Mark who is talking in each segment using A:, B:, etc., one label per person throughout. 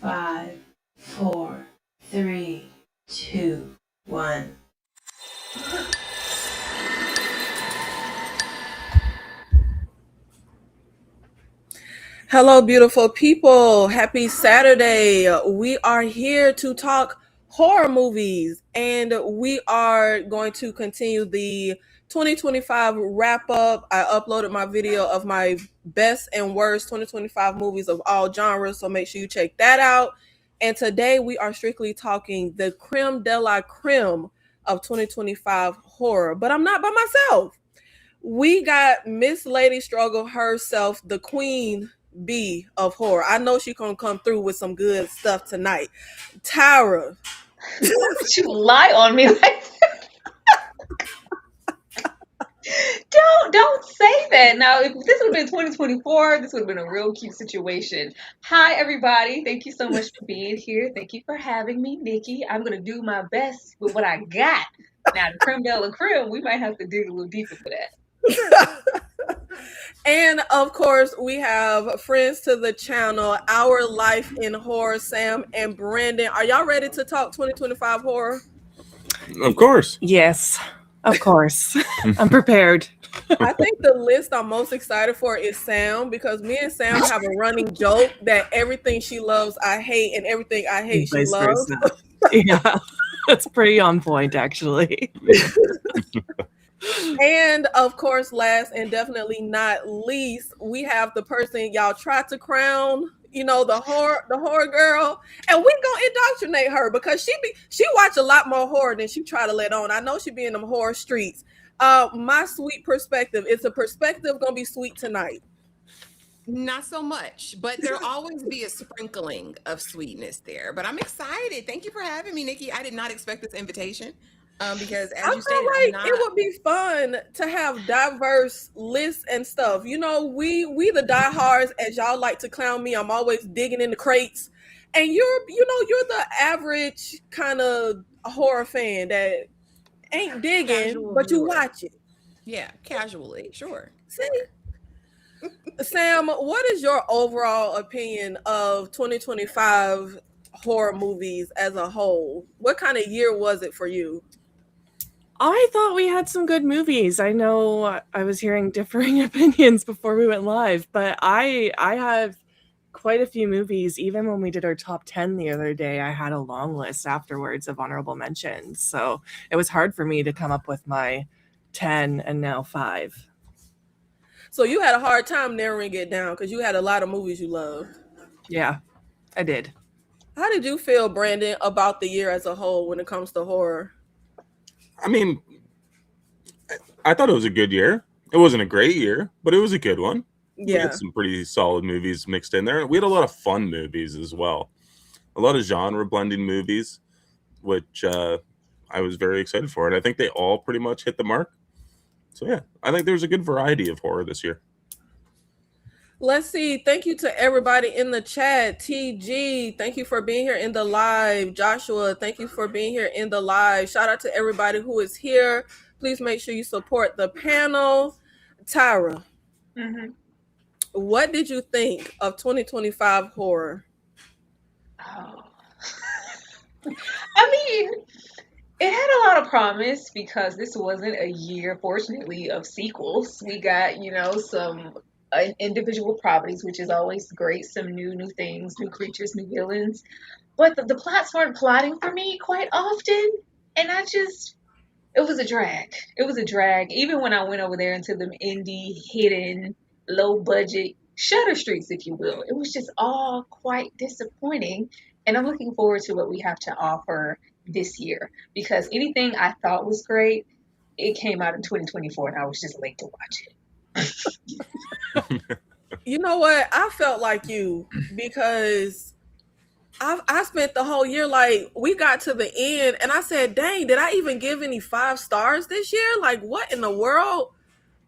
A: Five, four, three, two, one.
B: Hello, beautiful people. Happy Saturday. We are here to talk horror movies, and we are going to continue the 2025 wrap up. I uploaded my video of my best and worst 2025 movies of all genres, so make sure you check that out. And today we are strictly talking the creme de la creme of 2025 horror, but I'm not by myself. We got Miss Lady Struggle herself, the queen bee of horror. I know she gonna come through with some good stuff tonight. Tyra.
C: Don't you lie on me like that. Don't say that. Now, if this would have been 2024, this would have been a real cute situation. Hi, everybody. Thank you so much for being here. Thank you for having me, Nikki. I'm gonna do my best with what I got. Now, the creme de la creme, we might have to dig a little deeper for that.
B: And of course, we have friends to the channel, Our Life in Horror, Sam and Brandon. Are y'all ready to talk 2025 horror?
D: Of course.
E: Yes, of course. I'm prepared.
B: I think the list I'm most excited for is Sam, because me and Sam have a running joke that everything she loves, I hate, and everything I hate, she
E: Vice
B: loves.
E: versa. Yeah, that's pretty on point, actually.
B: And of course, last and definitely not least, we have the person y'all tried to crown, the horror girl, and we gonna indoctrinate her because she watch a lot more horror than she try to let on. I know she be in them horror streets. My sweet perspective, it's a perspective gonna be sweet tonight.
F: Not so much, but there'll always be a sprinkling of sweetness there. But I'm excited. Thank you for having me, Nikki. I did not expect this invitation because, as
B: I
F: you stated,
B: feel like it would be fun to have diverse lists and stuff. We the diehards, as y'all like to clown me. I'm always digging in the crates, and you're the average kind of horror fan that ain't digging,
F: Casual
B: but you
F: viewer.
B: watch it.
F: Yeah, casually, sure.
B: See, Sam, what is your overall opinion of 2025 horror movies as a whole? What kind of year was it for you?
E: I thought we had some good movies. I know I was hearing differing opinions before we went live, but I have quite a few movies. Even when we did our top 10 the other day, I had a long list afterwards of honorable mentions. So it was hard for me to come up with my 10 and now 5.
B: So you had a hard time narrowing it down because you had a lot of movies you loved.
E: Yeah, I did.
B: How did you feel, Brandon, about the year as a whole when it comes to horror?
D: I mean, I thought it was a good year. It wasn't a great year, but it was a good one. We
B: Yeah.
D: had some pretty solid movies mixed in there. We had a lot of fun movies as well. A lot of genre blending movies, which I was very excited for. And I think they all pretty much hit the mark. So, yeah, I think there's a good variety of horror this year.
B: Let's see. Thank you to everybody in the chat. TG, thank you for being here in the live. Joshua, thank you for being here in the live. Shout out to everybody who is here. Please make sure you support the panel. Tyra, what did you think of 2025 horror?
C: Oh. I mean, it had a lot of promise because this wasn't a year, fortunately, of sequels. We got, some individual properties, which is always great. Some new things, new creatures, new villains. But the plots weren't plotting for me quite often. And it was a drag. It was a drag. Even when I went over there into them indie, hidden, low budget shutter streets, if you will, it was just all quite disappointing. And I'm looking forward to what we have to offer this year because anything I thought was great, it came out in 2024 and I was just late to watch it.
B: You know what? I felt like you because I spent the whole year, like, we got to the end and I said, dang, did I even give any 5 stars this year? Like, what in the world?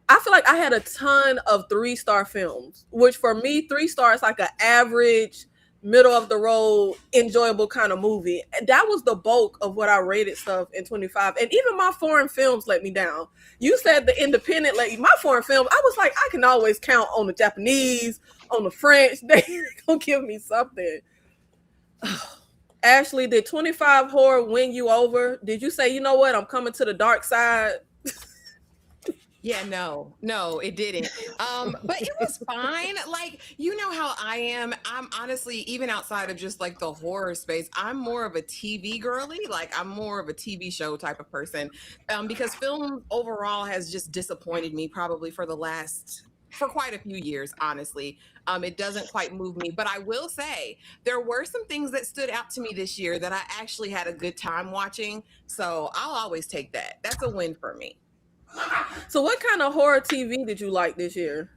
B: I feel like I had a ton of 3-star films, which for me, 3 stars like an average, middle of the road, enjoyable kind of movie. And that was the bulk of what I rated stuff in 25. And even my foreign films let me down. You said the independent my foreign films, I was like, I can always count on the Japanese, on the French. They gonna give me something. Ashley, did 25 horror win you over? Did you say, you know what, I'm coming to the dark side?
F: Yeah, no, it didn't. But it was fine. Like, you know how I am. I'm honestly, even outside of just like the horror space, I'm more of a TV girly. Like, I'm more of a TV show type of person. Because film overall has just disappointed me probably for quite a few years, honestly. It doesn't quite move me. But I will say there were some things that stood out to me this year that I actually had a good time watching. So I'll always take that. That's a win for me.
B: So what kind of horror TV did you like this year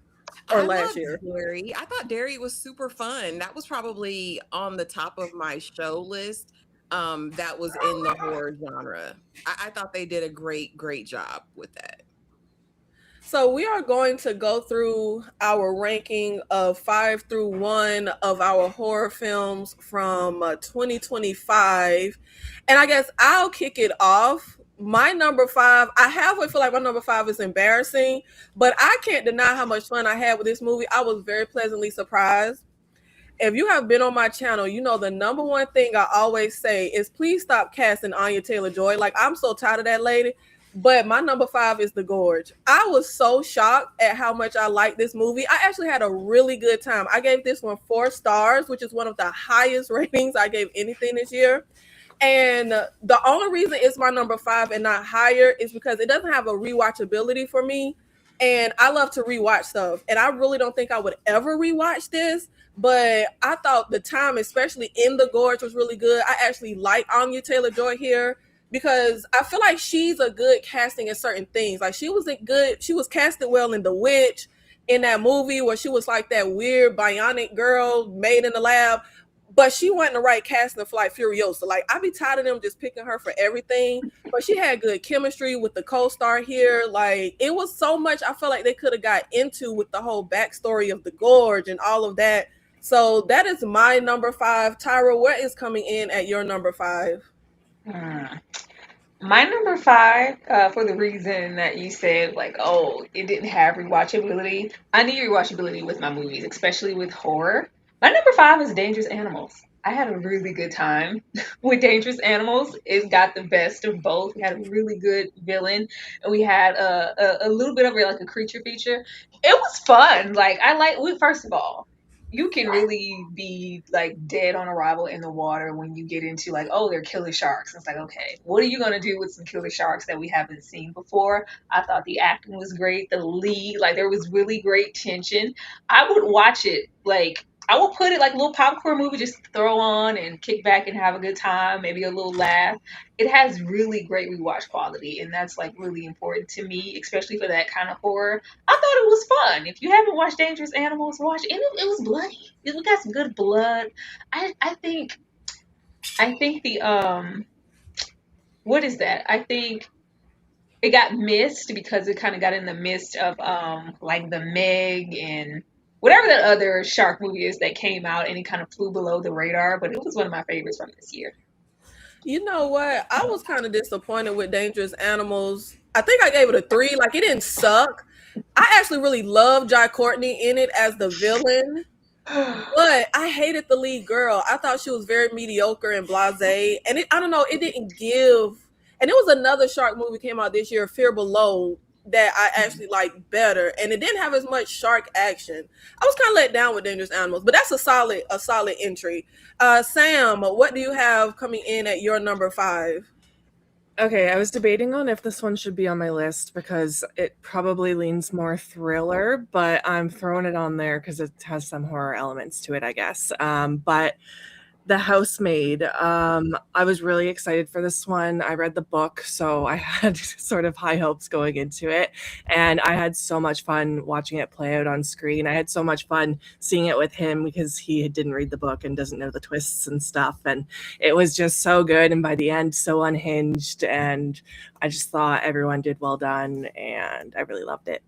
B: or
F: I
B: last
F: love
B: year?
F: Derry. I thought Derry was super fun. That was probably on the top of my show list. That was in the horror genre. I thought they did a great job with that.
B: So we are going to go through our ranking of 5 through 1 of our horror films from 2025. And I guess I'll kick it off. My number 5, I halfway feel like my number 5 is embarrassing, but I can't deny how much fun I had with this movie. I was very pleasantly surprised. If you have been on my channel, you know the number one thing I always say is please stop casting Anya Taylor-Joy. Like, I'm so tired of that lady. But my number 5 is The Gorge. I was so shocked at how much I liked this movie. I actually had a really good time. I gave this one 4 stars, which is one of the highest ratings I gave anything this year. And the only reason it's my number 5 and not higher is because it doesn't have a rewatchability for me. And I love to rewatch stuff. And I really don't think I would ever rewatch this. But I thought the time, especially in The Gorge, was really good. I actually like Anya Taylor-Joy here because I feel like she's a good casting in certain things. Like she was casted well in The Witch, in that movie where she was like that weird bionic girl made in the lab. But she wasn't the right casting for like Furiosa. Like I be tired of them just picking her for everything. But she had good chemistry with the co-star here. Like it was so much I felt like they could have got into with the whole backstory of The Gorge and all of that. So that is my number 5. Tyra, what is coming in at your number 5?
C: My number 5, for the reason that you said, like, oh, it didn't have rewatchability. I need rewatchability with my movies, especially with horror. My number 5 is Dangerous Animals. I had a really good time with Dangerous Animals. It got the best of both. We had a really good villain, and we had a little bit of like a creature feature. It was fun. Like first of all, you can really be like dead on arrival in the water when you get into like, oh, they're killer sharks. It's like, okay, what are you gonna do with some killer sharks that we haven't seen before? I thought the acting was great. The lead, like there was really great tension. I would watch it like I will put it like a little popcorn movie, just throw on and kick back and have a good time, maybe a little laugh. It has really great rewatch quality, and that's like really important to me, especially for that kind of horror. I thought it was fun. If you haven't watched Dangerous Animals, watch it. It was bloody. It got some good blood. I think the what is that? I think it got missed because it kind of got in the midst of like the Meg and whatever that other shark movie is that came out, and it kind of flew below the radar, but it was one of my favorites from this year.
B: You know what? I was kind of disappointed with Dangerous Animals. I think I gave it a 3. Like it didn't suck. I actually really loved Jai Courtney in it as the villain. But I hated the lead girl. I thought she was very mediocre and blasé. And I don't know, it didn't give. And it was another shark movie came out this year, Fear Below, that I actually liked better. And it didn't have as much shark action. I was kind of let down with Dangerous Animals, but that's a solid entry. Sam, what do you have coming in at your number 5?
E: Okay, I was debating on if this one should be on my list because it probably leans more thriller, but I'm throwing it on there because it has some horror elements to it, I guess. But The Housemaid, I was really excited for this one. I read the book, so I had sort of high hopes going into it. And I had so much fun watching it play out on screen. I had so much fun seeing it with him because he didn't read the book and doesn't know the twists and stuff. And it was just so good. And by the end, so unhinged. And I just thought everyone did well done. And I really loved it.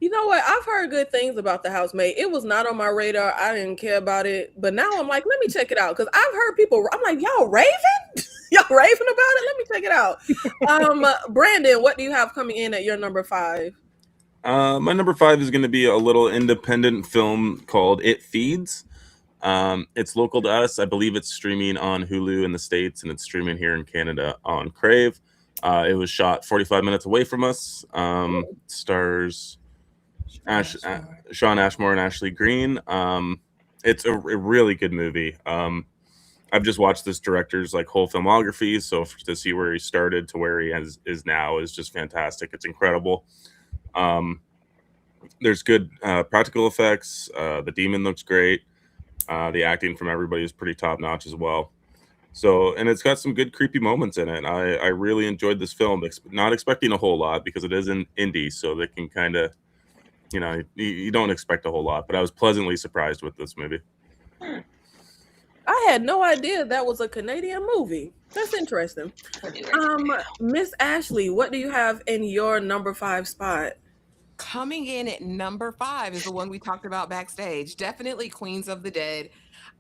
B: You know what? I've heard good things about The Housemaid. It was not on my radar. I didn't care about it. But now I'm like, let me check it out. Because I've heard people, I'm like, y'all raving? Y'all raving about it? Let me check it out. Brandon, what do you have coming in at your number 5?
D: My number 5 is going to be a little independent film called It Feeds. It's local to us. I believe it's streaming on Hulu in the States, and it's streaming here in Canada on Crave. It was shot 45 minutes away from us. Stars Sean Ashmore and Ashley Greene. It's a really good movie. I've just watched this director's like whole filmography, so to see where he started to where he is now is just fantastic. It's incredible. There's good practical effects. The demon looks great. The acting from everybody is pretty top notch as well. So, and it's got some good creepy moments in it. I really enjoyed this film, not expecting a whole lot because it is an indie, so they can kind of, you don't expect a whole lot. But I was pleasantly surprised with this movie.
B: I had no idea that was a Canadian movie. That's interesting. Miss Ashley, what do you have in your number 5 spot?
F: Coming in at number 5 is the one we talked about backstage. Definitely Queens of the Dead.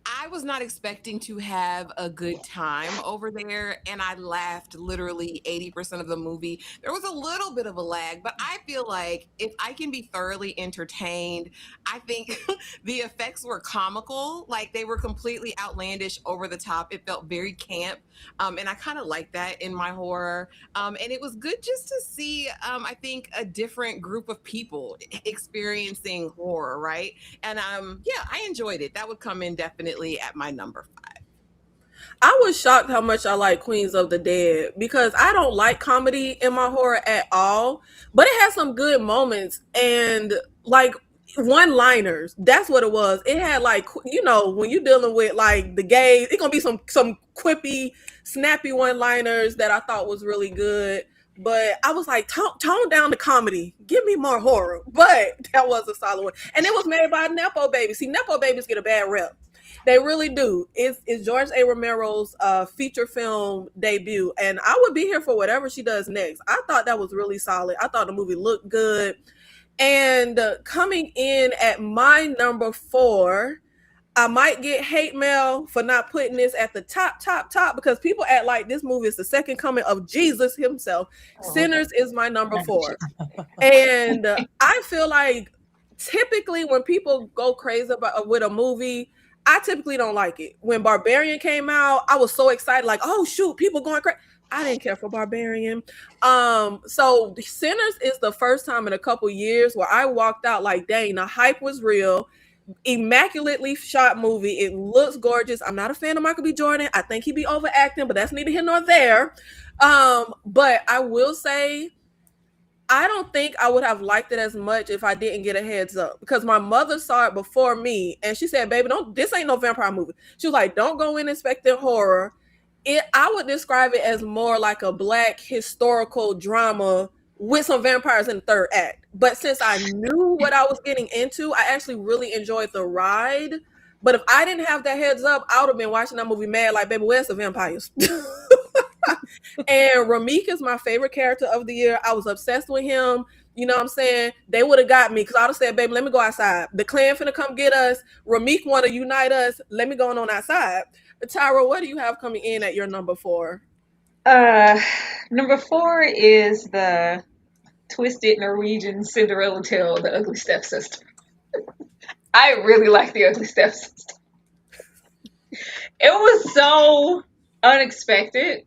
F: I was not expecting to have a good time over there, and I laughed literally 80% of the movie. There was a little bit of a lag, but I feel like if I can be thoroughly entertained, I think the effects were comical. Like, they were completely outlandish, over the top. It felt very camp, and I kind of like that in my horror. And it was good just to see, I think, a different group of people experiencing horror, right? And yeah, I enjoyed it. That would come in definitely at my number 5.
B: I was shocked how much I like Queens of the Dead because I don't like comedy in my horror at all, but it had some good moments and like one-liners. That's what it was. It had like, when you're dealing with like the gays, it's gonna be some quippy, snappy one-liners that I thought was really good. But I was like, tone down the comedy. Give me more horror. But that was a solid one. And it was made by Nepo Babies. See, Nepo Babies get a bad rep. They really do. It's George A. Romero's feature film debut. And I would be here for whatever she does next. I thought that was really solid. I thought the movie looked good. And coming in at my number 4, I might get hate mail for not putting this at the top because people act like this movie is the second coming of Jesus himself. Sinners is my number 4. And I feel like typically when people go crazy with a movie, I typically don't like it. When Barbarian came out, I was so excited, like, oh shoot, people going crazy. I didn't care for Barbarian. So Sinners is the first time in a couple years where I walked out like, dang, the hype was real. Immaculately shot movie. It looks gorgeous. I'm not a fan of Michael B. Jordan. I think he be overacting, but that's neither here nor there. But I will say, I don't think I would have liked it as much if I didn't get a heads up because my mother saw it before me and she said, baby, this ain't no vampire movie. She was like, don't go in expecting horror. I would describe it as more like a Black historical drama with some vampires in the third act. But since I knew what I was getting into, I actually really enjoyed the ride. But if I didn't have that heads up, I would have been watching that movie mad like, baby, where's the vampires? And Rameek is my favorite character of the year. I was obsessed with him. You know what I'm saying? They would have got me because I would have said, baby, let me go outside. The clan finna come get us. Rameek want to unite us. Let me go on outside. Tyra, what do you have coming in at your number 4?
C: Number 4 is the twisted Norwegian Cinderella tale, The Ugly Stepsister. I really like The Ugly Stepsister. It was so unexpected.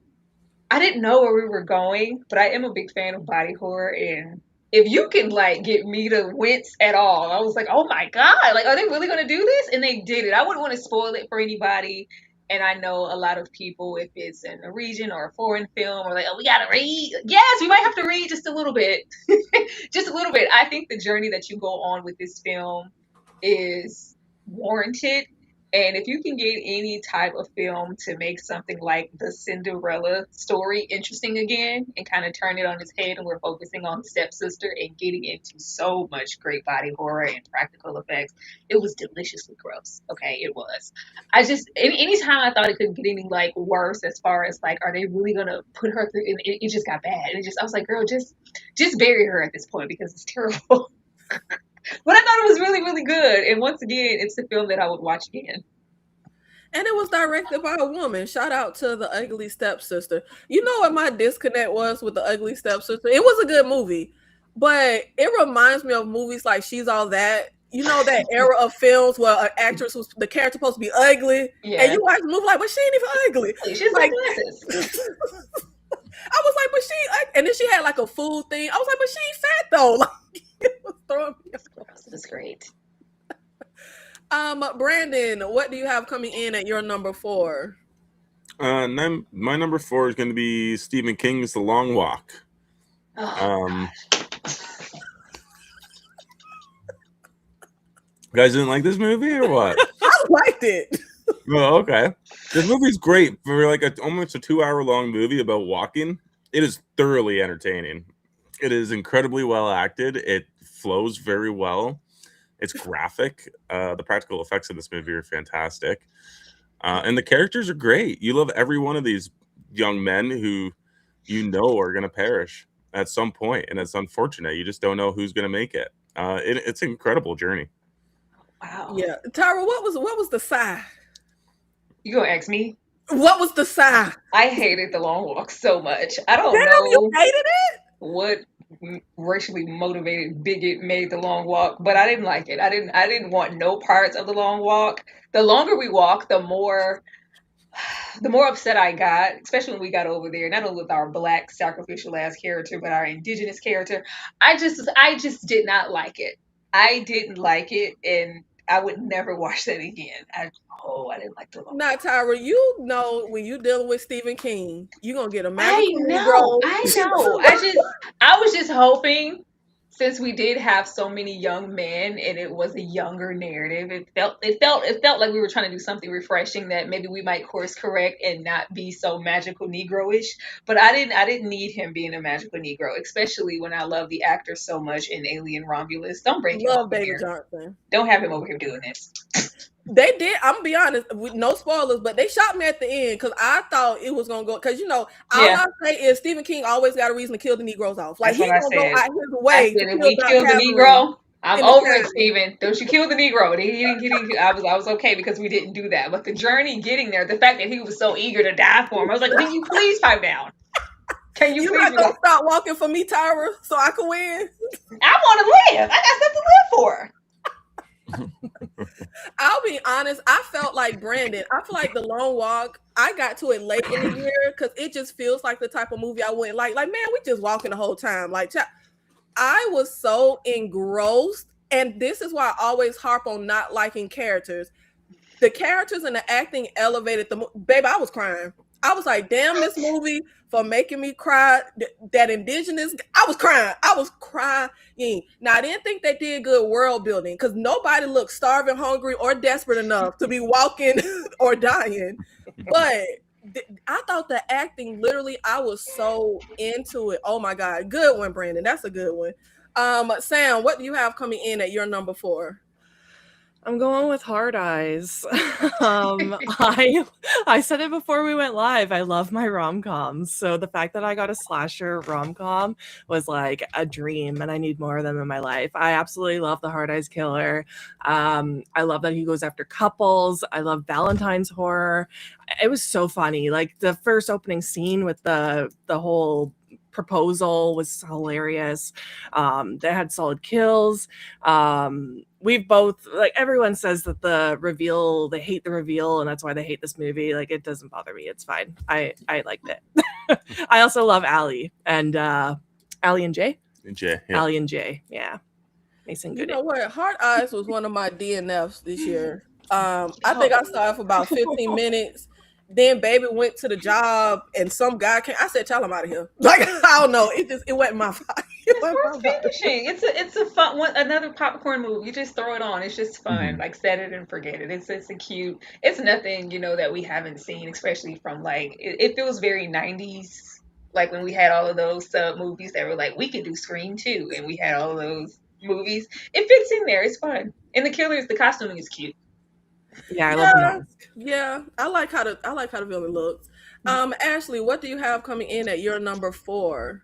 C: I didn't know where we were going, but I am a big fan of body horror, and if you can like get me to wince at all, I was like, oh my god, like, are they really gonna do this? And they did it. I wouldn't want to spoil it for anybody. And I know a lot of people, if it's in a region or a foreign film, are like, oh, we gotta read. Yes, we might have to read just a little bit. Just a little bit. I think the journey that you go on with this film is warranted. And if you can get any type of film to make something like the Cinderella story interesting again and kind of turn it on its head, and we're focusing on the stepsister and getting into so much great body horror and practical effects, it was deliciously gross. Okay, it was. I just, anytime I thought it couldn't get any like worse as far as like, are they really gonna put her through? And it just got bad. I was like, girl, just bury her at this point because it's terrible. But I thought it was really, really good. And once again, it's a film that I would watch again.
B: And it was directed by a woman. Shout out to The Ugly Stepsister. You know what my disconnect was with The Ugly Stepsister? It was a good movie, but it reminds me of movies like She's All That you know that era of films where an actress was the character supposed to be ugly,
C: Yeah.
B: and you watch the movie like, but she ain't even ugly.
C: She's
B: Like,
C: got glasses.
B: I was like, but she, and then she had like a food thing. I was like, but she ain't fat though. Like, it was throwing me off.
C: This is great.
B: Brandon, what do you have coming in at your number 4?
D: My number 4 is going to be Stephen King's The Long Walk.
C: Oh,
D: You guys didn't like this movie or what?
B: I liked it.
D: Oh, okay. This movie's great for like almost a 2-hour long movie about walking. It is thoroughly entertaining. It is incredibly well acted. It flows very well. It's graphic. The practical effects of this movie are fantastic. And the characters are great. You love every one of these young men who you know are going to perish at some point, and it's unfortunate. You just don't know who's going to make it. It's an incredible journey.
C: wow.
B: Yeah, Tyra, what was the sigh?
C: You gonna ask me?
B: What was the sigh?
C: I hated The Long Walk so much. I don't
B: Damn,
C: know
B: you hated it?
C: what racially motivated bigot made The Long Walk, but I didn't like it. I didn't want no parts of The Long Walk. The longer we walked, the more upset I got, especially when we got over there, not only with our black sacrificial ass character, but our indigenous character. I just did not like it. I didn't like it, and I would never watch that again. I didn't like The Long Walk.
B: Now, Tyra, you know when you dealing with Stephen King, you're gonna get a
C: I
B: magical
C: know.
B: Negro.
C: I was just hoping, since we did have so many young men and it was a younger narrative, it felt like we were trying to do something refreshing that maybe we might course correct and not be so magical Negro-ish. But I didn't need him being a magical Negro, especially when I love the actor so much in Alien Romulus. Don't bring him
B: Love
C: over
B: David
C: here.
B: Johnson.
C: Don't have him over here doing this.
B: They did. I'm gonna be honest, with no spoilers, but they shot me at the end because I thought it was gonna go. Because all I say is Stephen King always got a reason to kill the Negroes off. Like
C: That's
B: he's
C: what I
B: gonna go
C: said.
B: out his way to
C: If
B: kill
C: we
B: Doc
C: kill the
B: Cameron
C: Negro, I'm
B: in the
C: over it,
B: family.
C: Steven. Don't you kill the Negro. I was okay because we didn't do that. But the journey getting there, the fact that he was so eager to die for him, I was like, can you please pipe down? Can you
B: You're
C: please
B: not gonna
C: relax?
B: stop walking for me, Tyra, so I can win.
C: I want to live. I got stuff to live for.
B: I'll be honest. I felt like Brandon. I feel like The Long Walk. I got to it late in the year because it just feels like the type of movie I wouldn't like. Like, man, we just walking the whole time. Like, I was so engrossed, and this is why I always harp on not liking characters. The characters and the acting elevated the baby. I was crying. I was like, damn, this movie for making me cry. That indigenous, I was crying. I was crying. Now, I didn't think they did good world building because nobody looked starving, hungry, or desperate enough to be walking or dying. But I thought the acting, literally, I was so into it. Oh my God. Good one, Brandon. That's a good one. Sam, what do you have coming in at your number 4?
E: I'm going with Hard Eyes. I said it before we went live. I love my rom-coms. So the fact that I got a slasher rom-com was like a dream, and I need more of them in my life. I absolutely love the Hard Eyes Killer. I love that he goes after couples. I love Valentine's horror. It was so funny. Like the first opening scene with the whole proposal was hilarious. They had solid kills. We've both, like, everyone says that the reveal, they hate the reveal, and that's why they hate this movie. Like, it doesn't bother me. It's fine. I liked it. I also love Allie and Allie and Jay.
D: Yeah.
E: Allie and Jay. Yeah. Mason
B: You
E: Gooding.
B: know what? Hard Eyes was one of my DNFs this year. I think I saw it for about 15 minutes. Then baby went to the job and some guy came. I said, "Tell him out of here." Like, I don't know. It wasn't my vibe.
C: It's finishing. It's a fun one. Another popcorn movie. You just throw it on. It's just fun.
D: Mhm.
C: Like, set it and forget it. It's a cute. It's nothing that we haven't seen, especially from like it feels very 90s. Like when we had all of those sub movies that were like, we could do Scream too, and we had all of those movies. It fits in there. It's fun. And the costuming is cute.
E: Yeah, I love the mask.
B: Yeah, I like how the villain looks. Ashley, what do you have coming in at your number 4?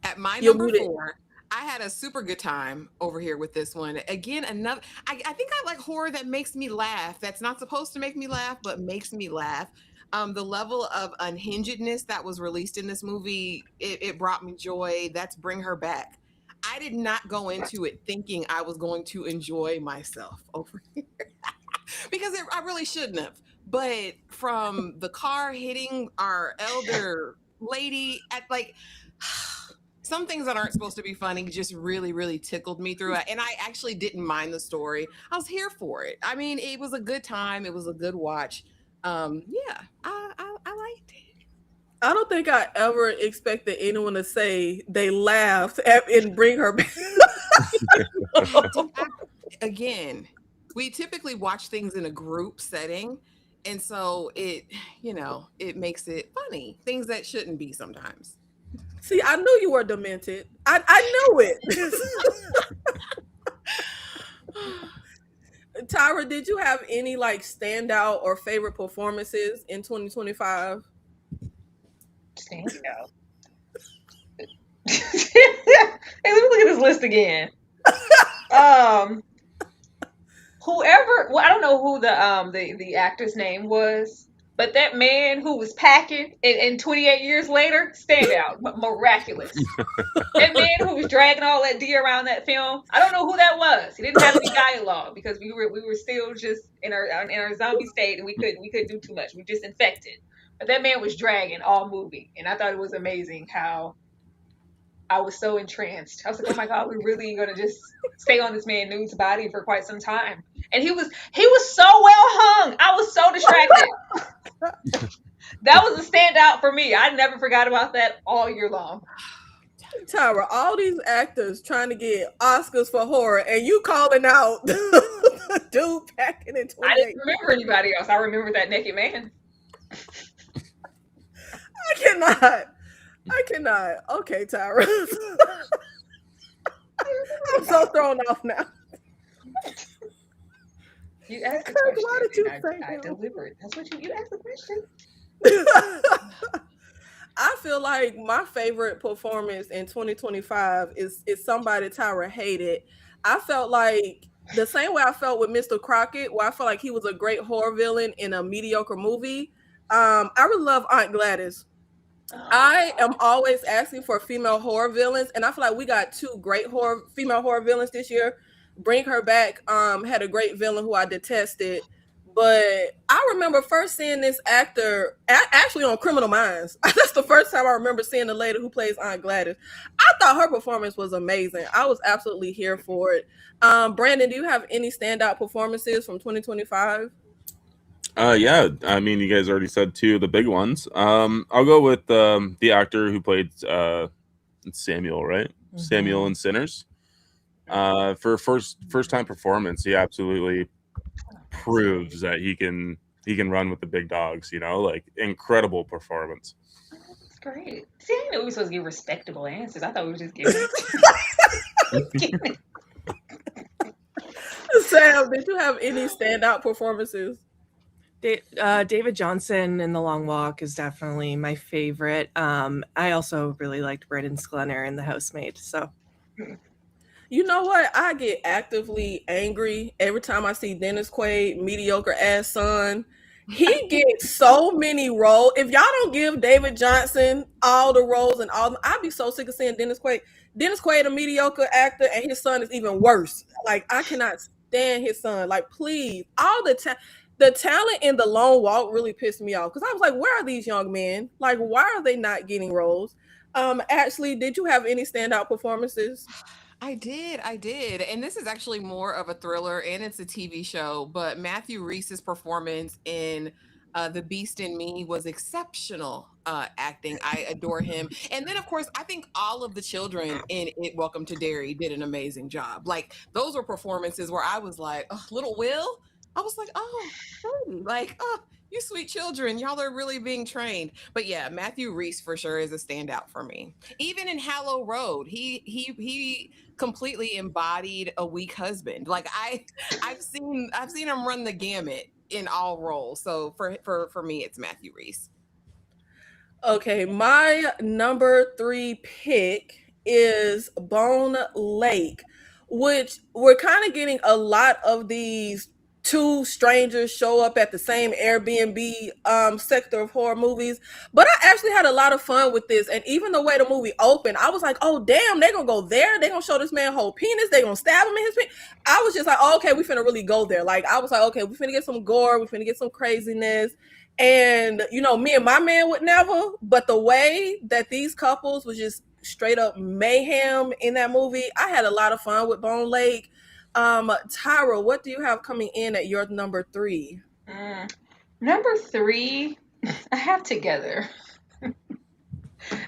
F: At my
B: You're
F: number
B: muted.
F: 4, I had a super good time over here with this one. Again, another. I think I like horror that makes me laugh. That's not supposed to make me laugh, but makes me laugh. The level of unhingedness that was released in this movie, it brought me joy. That's Bring Her Back. I did not go into it thinking I was going to enjoy myself over here because I really shouldn't have. But from the car hitting our elder lady at like some things that aren't supposed to be funny just really, really tickled me through it. And I actually didn't mind the story. I was here for it. I mean, it was a good time. It was a good watch. Yeah, I liked it.
B: I don't think I ever expected anyone to say they laughed at, and bring her back.
F: Again, we typically watch things in a group setting. And so it makes it funny. Things that shouldn't be sometimes.
B: See, I knew you were demented. I knew it. Tyra, did you have any like standout or favorite performances in 2025?
C: Stand out. Hey, let me look at this list again. Whoever, well, I don't know who the actor's name was, but that man who was packing and 28 years later, stand out, miraculous. That man who was dragging all that deer around that film, I don't know who that was. He didn't have any dialogue because we were still just in our zombie state and we couldn't do too much. We just infected. But that man was dragging all movie, and I thought it was amazing how I was so entranced. I was like, oh my God, we're really gonna just stay on this man nude's body for quite some time. And he was so well hung. I was so distracted. That was a standout for me. I never forgot about that all year long.
B: Tyra, all these actors trying to get Oscars for horror, and you calling out the dude packing in 28.
C: I didn't remember anybody else. I remember that naked man.
B: I cannot. Okay, Tyra. I'm so thrown off now.
C: You asked the
B: Why
C: question.
B: did you
C: and
B: say
C: I
B: that?
C: delivered. That's what you asked the question.
B: I feel like my favorite performance in 2025 is somebody Tyra hated. I felt like the same way I felt with Mr. Crockett, where I felt like he was a great horror villain in a mediocre movie. I really love Aunt Gladys. I am always asking for female horror villains, and I feel like we got two great female horror villains this year. Bring Her Back had a great villain who I detested, but I remember first seeing this actor actually on Criminal Minds. That's the first time I remember seeing the lady who plays Aunt Gladys. I thought her performance was amazing. I was absolutely here for it. Brandon, do you have any standout performances from 2025?
D: Yeah, I mean, you guys already said two of the big ones. I'll go with the actor who played Samuel, right?
E: Mhm.
D: Samuel in Sinners. For first time performance, he absolutely proves that he can run with the big dogs. Like incredible performance.
C: That's great. See, I didn't know we were supposed to give respectable answers. I thought we were just giving.
B: Sam, did you have any standout performances?
E: David Johnson in The Long Walk is definitely my favorite. I also really liked Braden Sklenar in The Housemaid. So,
B: you know what? I get actively angry every time I see Dennis Quaid, mediocre ass son. He gets so many roles. If y'all don't give David Johnson all the roles and all, I'd be so sick of seeing Dennis Quaid. Dennis Quaid, a mediocre actor, and his son is even worse. Like, I cannot stand his son. Like, please, all the time. The talent in The Lone Walk really pissed me off because I was like, where are these young men? Like, why are they not getting roles? Ashley, did you have any standout performances?
F: I did. And this is actually more of a thriller and it's a TV show, but Matthew Rhys's performance in The Beast in Me was exceptional acting. I adore him. And then, of course, I think all of the children in It Welcome to Derry did an amazing job. Like, those were performances where I was like, oh, little Will? I was like, oh, like, oh, you sweet children. Y'all are really being trained. But yeah, Matthew Rhys for sure is a standout for me. Even in Hallow Road, he completely embodied a weak husband. Like I've seen him run the gamut in all roles. So for me, it's Matthew Rhys.
B: Okay, my number 3 pick is Bone Lake, which we're kind of getting a lot of these two strangers show up at the same Airbnb sector of horror movies. But I actually had a lot of fun with this. And even the way the movie opened, I was like, oh, damn, they gonna go there. They gonna show this man whole penis. They gonna stab him in his penis. I was just like, oh, okay, we finna really go there. Like, I was like, okay, we finna get some gore. We finna get some craziness. And, you know, me and my man would never. But the way that these couples was just straight up mayhem in that movie, I had a lot of fun with Bone Lake. Tyra, what do you have coming in at your number 3?
C: Number 3, I have Together.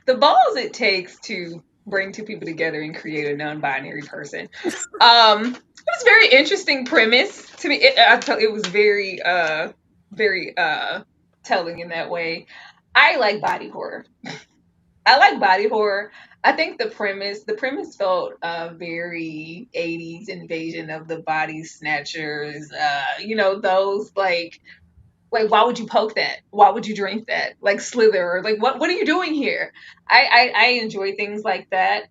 C: The balls it takes to bring two people together and create a non-binary person. It was a very interesting premise to me. It was very, very telling in that way. I like body horror. I think the premise felt very 80s invasion of the body snatchers. Those like why would you poke that? Why would you drink that? Like Slither, or like what are you doing here? I enjoy things like that.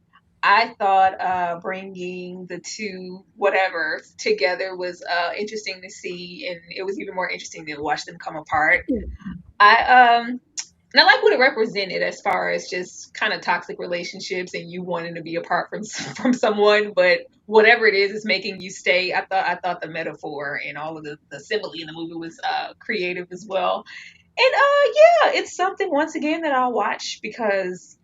C: I thought bringing the two whatever together was interesting to see, and it was even more interesting to watch them come apart. I and I like what it represented as far as just kind of toxic relationships and you wanting to be apart from someone, but whatever it is making you stay. I thought the metaphor and all of the simile in the movie was creative as well. And yeah, it's something once again that I'll watch because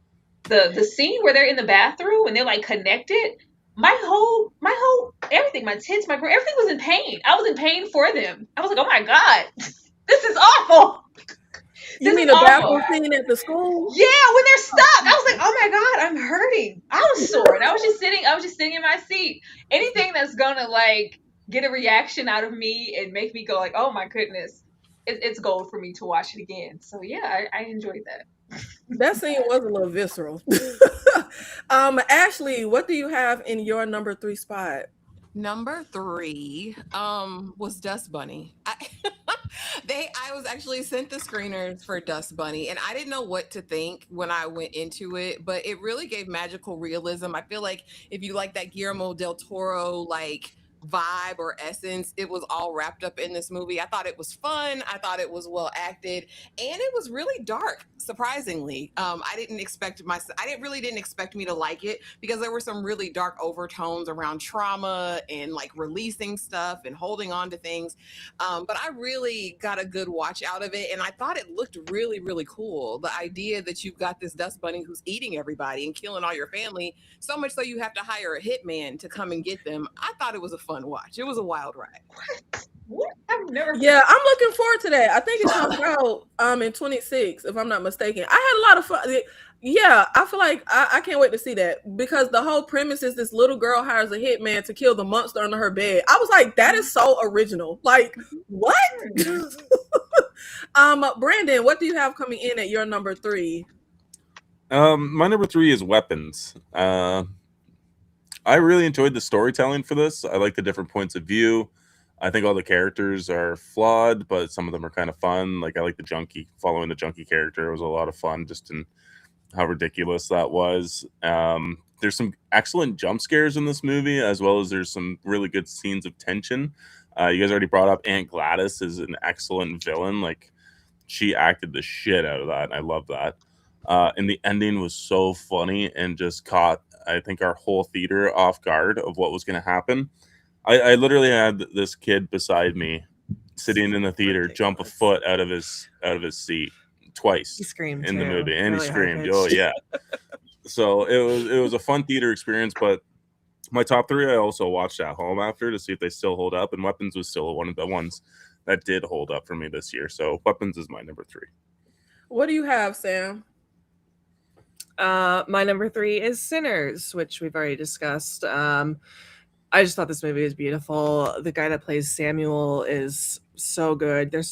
C: the scene where they're in the bathroom and they're like connected, my whole everything, my tits, everything was in pain. I was in pain for them. I was like, oh my God, this is awful.
B: You
C: This
B: mean
C: is
B: the bathroom
C: awful.
B: scene at the school?
C: Yeah, when they're stuck, I was like, "Oh my God, I'm hurting." I was sore, and I was just sitting in my seat. Anything that's gonna like get a reaction out of me and make me go like, "Oh my goodness," it's gold for me to watch it again. So yeah, I enjoyed that.
B: That scene was a little visceral. Ashley, what do you have in your number 3 spot?
F: Number 3 was Dust Bunny. I was actually sent the screeners for Dust Bunny, and I didn't know what to think when I went into it, but it really gave magical realism. I feel like if you like that Guillermo del Toro like vibe or essence, it was all wrapped up in this movie. I thought it was fun. I thought it was well acted, and it was really dark. Surprisingly, I didn't expect me to like it because there were some really dark overtones around trauma and like releasing stuff and holding on to things. But I really got a good watch out of it, and I thought it looked really, really cool. The idea that you've got this dust bunny who's eating everybody and killing all your family, so much so you have to hire a hitman to come and get them. I thought it was a fun watch. It was a wild ride.
C: What? I've never.
B: Yeah, I'm looking forward to that. I think it comes out in 26, if I'm not mistaken. I had a lot of fun. Yeah, I feel like I can't wait to see that because the whole premise is this little girl hires a hitman to kill the monster under her bed. I was like, that is so original. Like, what? Brandon, what do you have coming in at your number 3?
D: My number 3 is Weapons. I really enjoyed the storytelling for this. I like the different points of view. I think all the characters are flawed, but some of them are kind of fun. Like I like the junkie, following the junkie character. It was a lot of fun just in how ridiculous that was. There's some excellent jump scares in this movie, as well as there's some really good scenes of tension. You guys already brought up Aunt Gladys is an excellent villain. Like she acted the shit out of that. And I love that. And the ending was so funny and just caught, I think, our whole theater off guard of what was going to happen. I literally had this kid beside me sitting in the theater jump a foot out of his seat twice.
E: He screamed
D: in the
E: too,
D: movie, and
E: really
D: he screamed.
E: high-pitched.
D: Oh yeah. So it was a fun theater experience. But my top 3, I also watched at home after to see if they still hold up, and Weapons was still one of the ones that did hold up for me this year. So Weapons is my number 3.
B: What do you have, Sam?
E: My number 3 is Sinners, which we've already discussed. I just thought this movie was beautiful. The guy that plays Samuel is so good. There's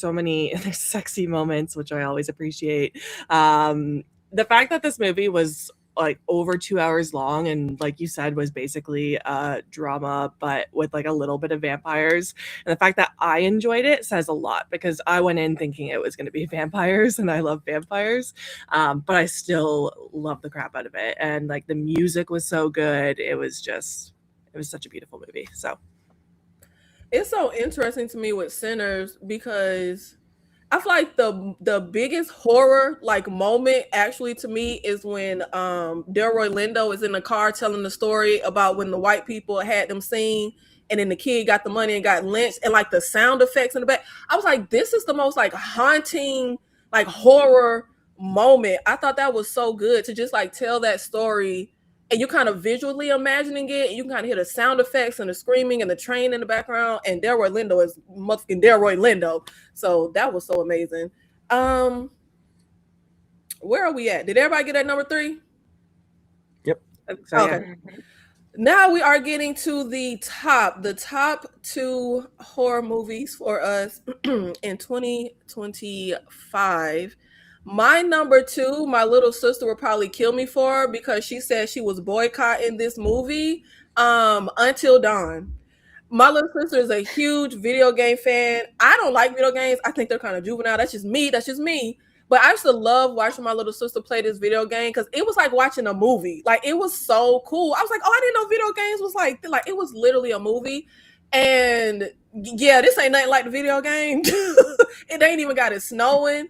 E: sexy moments, which I always appreciate. The fact that this movie was like over 2 hours long and like you said was basically a drama but with like a little bit of vampires, and the fact that I enjoyed it says a lot because I went in thinking it was going to be vampires and I love vampires, but I still love the crap out of it, and like the music was so good. It was such a beautiful movie. So
B: It's so interesting to me with Sinners because I feel like the biggest horror like moment actually to me is when Delroy Lindo is in the car telling the story about when the white people had them sing and then the kid got the money and got lynched and like the sound effects in the back. I was like, this is the most like haunting like horror moment. I thought that was so good to just like tell that story and you kind of visually imagining it. And you can kind of hear the sound effects and the screaming and the train in the background. And Delroy Lindo is motherfucking Delroy Lindo. So that was so amazing. Um, where are we at? Did everybody get that number 3?
D: Yep.
E: So, yeah.
B: Okay. Now we are getting to the top 2 horror movies for us in 2025. My number 2, my little sister would probably kill me for because she said she was boycotting this movie, Until Dawn. My little sister is a huge video game fan. I don't like video games. I think they're kind of juvenile. That's just me. That's just me. But I used to love watching my little sister play this video game because it was like watching a movie. Like it was so cool. I was like, oh, I didn't know video games was like it was literally a movie. And yeah, this ain't nothing like the video game. It ain't even got it snowing.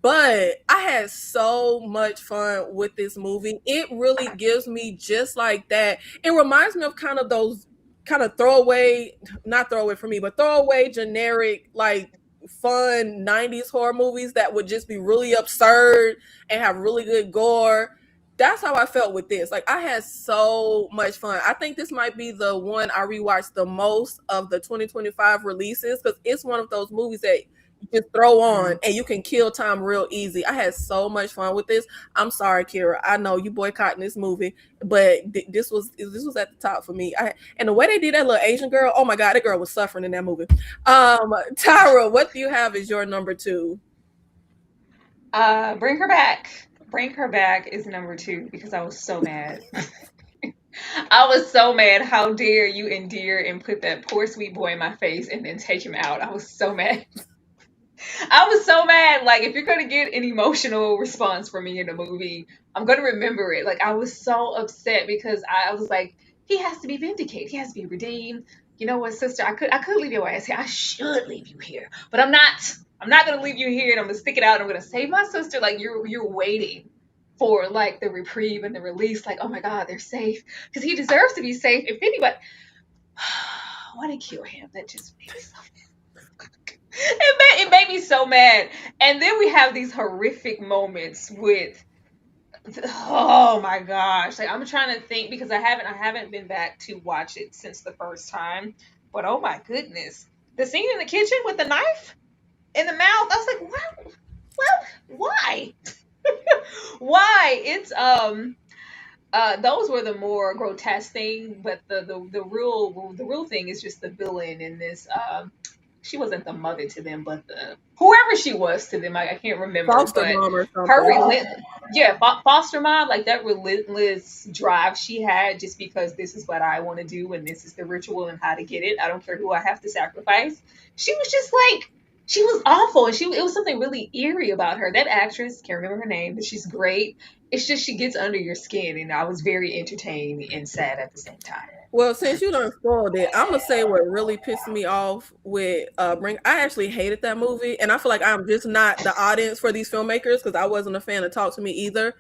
B: But I had so much fun with this movie. It really gives me just like that. It reminds me of kind of those kind of throwaway, not throwaway for me, but throwaway generic like fun 90s horror movies that would just be really absurd and have really good gore. That's how I felt with this. Like I had so much fun. I think this might be the one I rewatched the most of the 2025 releases because it's one of those movies that you just throw on and you can kill time real easy. I had so much fun with this. I'm sorry, Kira. I know you boycotting this movie, but this was at the top for me. And the way they did that little Asian girl, oh my god, that girl was suffering in that movie. Tyra, what do you have as your number 2?
C: Bring Her Back. Bring Her Back is number 2 because I was so mad. I was so mad. How dare you endear and put that poor sweet boy in my face and then take him out? I was so mad. I was so mad. Like, if you're gonna get an emotional response from me in a movie, I'm gonna remember it. Like, I was so upset because I was like, he has to be vindicated. He has to be redeemed. You know what, sister? I could leave your ass here. I should leave you here, but I'm not. I'm not gonna leave you here, and I'm gonna stick it out. And I'm gonna save my sister. Like you're waiting for like the reprieve and the release. Like, oh my God, they're safe because he deserves to be safe. If anybody, why did kill him? That just made me so it made me so mad. And then we have these horrific moments with oh my gosh. Like I'm trying to think because I haven't been back to watch it since the first time. But oh my goodness. The scene in the kitchen with the knife in the mouth, I was like, wow, well, why? Why? It's those were the more grotesque thing, but the real thing is just the villain in this she wasn't the mother to them, but the whoever she was to them, I can't remember.
B: Foster
C: But
B: mom or
C: her
B: something.
C: foster mom, like that relentless drive she had, just because this is what I want to do and this is the ritual and how to get it. I don't care who I have to sacrifice. She was just like she was awful, and it was something really eerie about her. That actress, can't remember her name, but she's great. It's just she gets under your skin, and I was very entertained and sad at the same time.
B: Well, since you done spoiled it, I'm gonna say what really pissed me off with Bring. I actually hated that movie, and I feel like I'm just not the audience for these filmmakers because I wasn't a fan of Talk to Me either.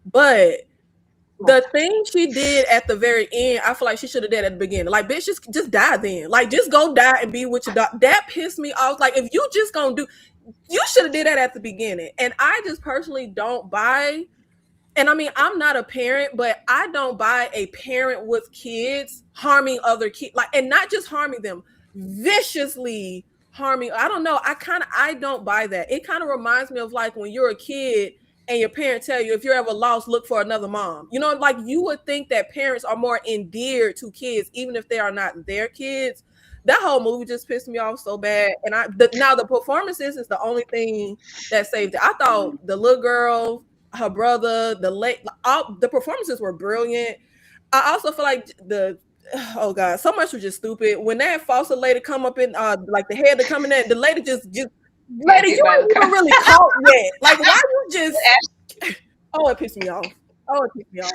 B: But the thing she did at the very end, I feel like she should have did at the beginning. Like, bitch, just die then. Like, just go die and be with your dog. That pissed me off. Like, if you just gonna do, you should have did that at the beginning. And I just personally don't buy. And I mean, I'm not a parent, but I don't buy a parent with kids harming other kids, like, and not just harming them, viciously harming. I don't know. I don't buy that. It kind of reminds me of like when you're a kid and your parents tell you if you're ever lost, look for another mom. You know, like you would think that parents are more endeared to kids, even if they are not their kids. That whole movie just pissed me off so bad. And now the performances is the only thing that saved it. I thought the little girl, her brother, all the performances were brilliant. I also feel like oh god, so much was just stupid. When that foster lady come up in like the head to come in there, the lady just lady, you ain't even really caught yet. Like why you just oh it pissed me off. Oh it pissed me off.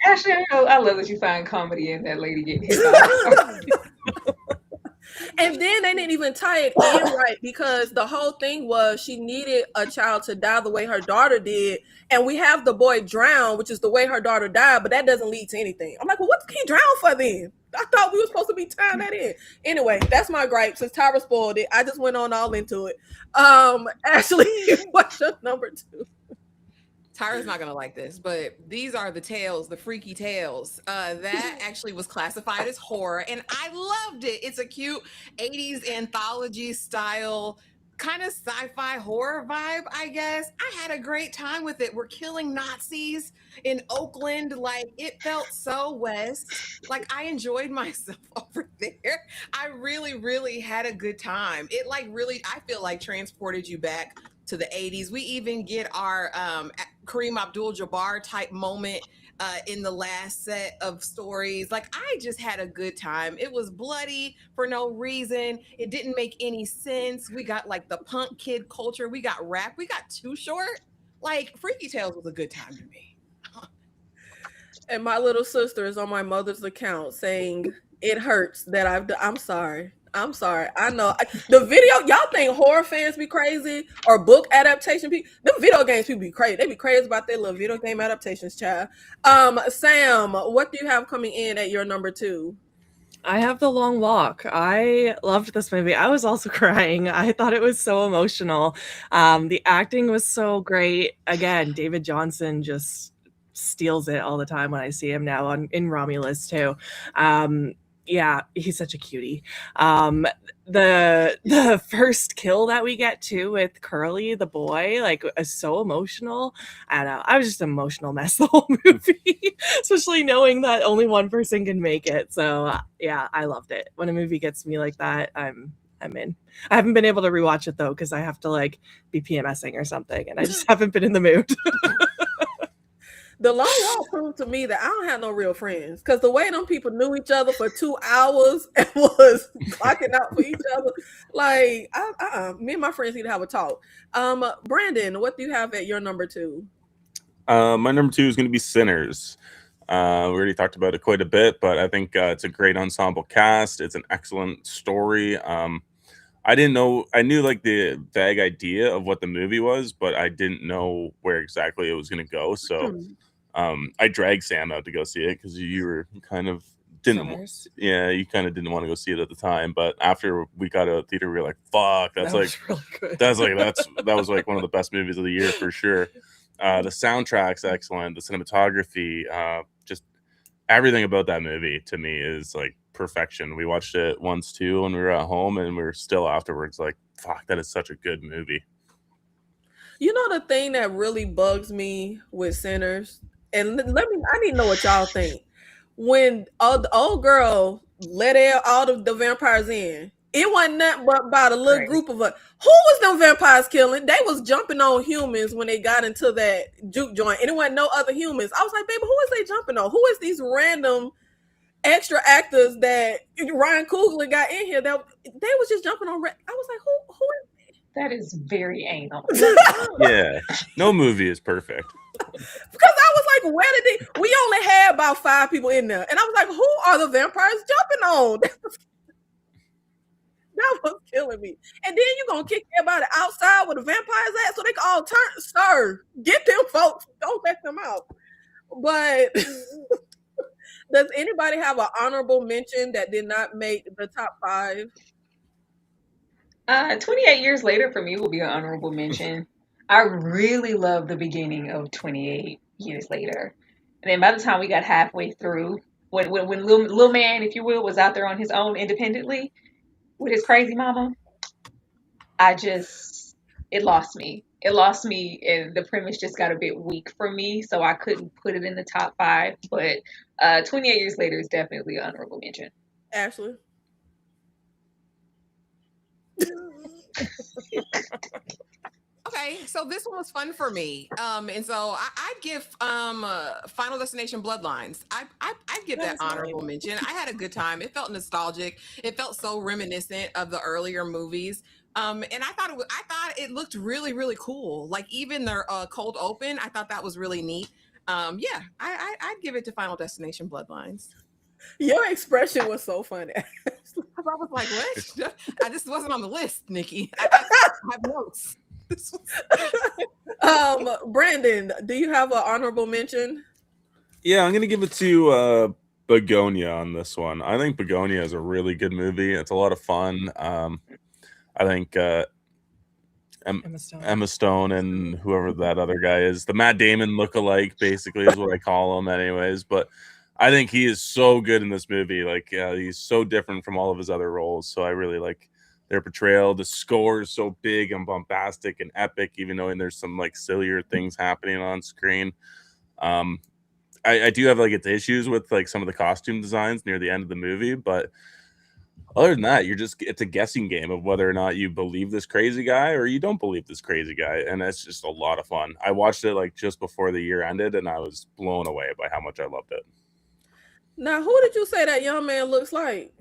C: Ashley, I love that you find comedy in that lady getting hit by
B: And then they didn't even tie it in right, because the whole thing was she needed a child to die the way her daughter did. And we have the boy drown, which is the way her daughter died, but that doesn't lead to anything. I'm like, well, what did he drown for then? I thought we were supposed to be tying that in. Anyway, that's my gripe. Since Tyra spoiled it, I just went on all into it. Ashley, what's your number 2?
F: Tyra's not gonna like this, but these are the tales, the freaky tales. That actually was classified as horror, and I loved it. It's a cute 80s anthology style, kind of sci-fi horror vibe, I guess. I had a great time with it. We're killing Nazis in Oakland. Like, it felt so West. Like, I enjoyed myself over there. I really, really had a good time. It like really, I feel like transported you back to the 80s. We even get our Kareem Abdul-Jabbar type moment in the last set of stories. Like, I just had a good time. It was bloody for no reason. It didn't make any sense. We got like the punk kid culture. We got rap. We got Too Short. Like, Freaky Tales was a good time to me.
B: And my little sister is on my mother's account saying it hurts that I'm sorry. I'm sorry. I know the video. Y'all think horror fans be crazy or book adaptation people? Them video games people be crazy. They be crazy about their little video game adaptations, child. Sam, what do you have coming in at your number 2?
E: I have The Long Walk. I loved this movie. I was also crying. I thought it was so emotional. The acting was so great. Again, David Johnson just steals it all the time when I see him now in Romulus too. Yeah, he's such a cutie. The first kill that we get too with Curly, the boy, like, is so emotional. I don't know. I was just an emotional mess the whole movie, especially knowing that only one person can make it. So yeah, I loved it. When a movie gets me like that, I'm in. I haven't been able to rewatch it though, because I have to like be PMSing or something, and I just haven't been in the mood.
B: The Long Walk proved to me that I don't have no real friends, because the way them people knew each other for 2 hours and was clocking out for each other, like, me and my friends need to have a talk. Brandon, what do you have at your number 2?
D: My number 2 is going to be Sinners. We already talked about it quite a bit, but I think it's a great ensemble cast. It's an excellent story. I didn't know. I knew like the vague idea of what the movie was, but I didn't know where exactly it was going to go. So I dragged Sam out to go see it because you were kind of
E: Sinners.
D: you kind of didn't want to go see it at the time. But after we got out of the theater, we were like, "Fuck, that's
E: That
D: like
E: was really good.
D: that was like one of the best movies of the year for sure." The soundtrack's excellent. The cinematography, just everything about that movie to me is like perfection. We watched it once too when we were at home, and we were still afterwards like, fuck, that is such a good movie.
B: You know the thing that really bugs me with Sinners, and I need to know what y'all think. When the old girl let all the vampires in, it wasn't nothing but about a little group of us. Who was them vampires killing? They was jumping on humans when they got into that juke joint, and it wasn't no other humans. I was like, baby, who is they jumping on? Who is these random extra actors that Ryan Coogler got in here that they was just jumping on? I was like, who is
C: That is very anal.
D: Yeah, no movie is perfect.
B: Because I was like, where did we only had about 5 people in there. And I was like, who are the vampires jumping on? That was killing me. And then you're going to kick everybody outside with the vampires at so they can all turn. Sir, get them folks. Don't let them out. But does anybody have an honorable mention that did not make the top 5?
C: 28 Years Later for me will be an honorable mention. I really love the beginning of 28 Years Later. And then by the time we got halfway through, when Lil Man, if you will, was out there on his own independently with his crazy mama, it lost me. It lost me, and the premise just got a bit weak for me, so I couldn't put it in the top 5. But 28 Years Later is definitely an honorable mention.
B: Ashley?
F: Okay, so this one was fun for me, and so I'd give Final Destination Bloodlines. I'd give that honorable mention. I had a good time. It felt nostalgic. It felt so reminiscent of the earlier movies, and I thought it looked really, really cool. Like, even their cold open, I thought that was really neat. Yeah, I'd give it to Final Destination Bloodlines.
B: Your expression was so funny.
F: I was like, what? I just wasn't on the list, Nikki. I have notes. This was...
B: Brandon, do you have an honorable mention?
D: Yeah, I'm gonna give it to Begonia on this one. I think Begonia is a really good movie. It's a lot of fun. I think
E: Emma Stone.
D: Emma Stone and whoever that other guy is, the Matt Damon lookalike, basically is what I call him, anyways. But I think he is so good in this movie. Like, he's so different from all of his other roles. So I really like their portrayal. The score is so big and bombastic and epic, even though there's some like sillier things happening on screen. I do have like its issues with like some of the costume designs near the end of the movie, but other than that, it's a guessing game of whether or not you believe this crazy guy or you don't believe this crazy guy. And it's just a lot of fun. I watched it like just before the year ended and I was blown away by how much I loved it.
B: Now, who did you say that young man looks like?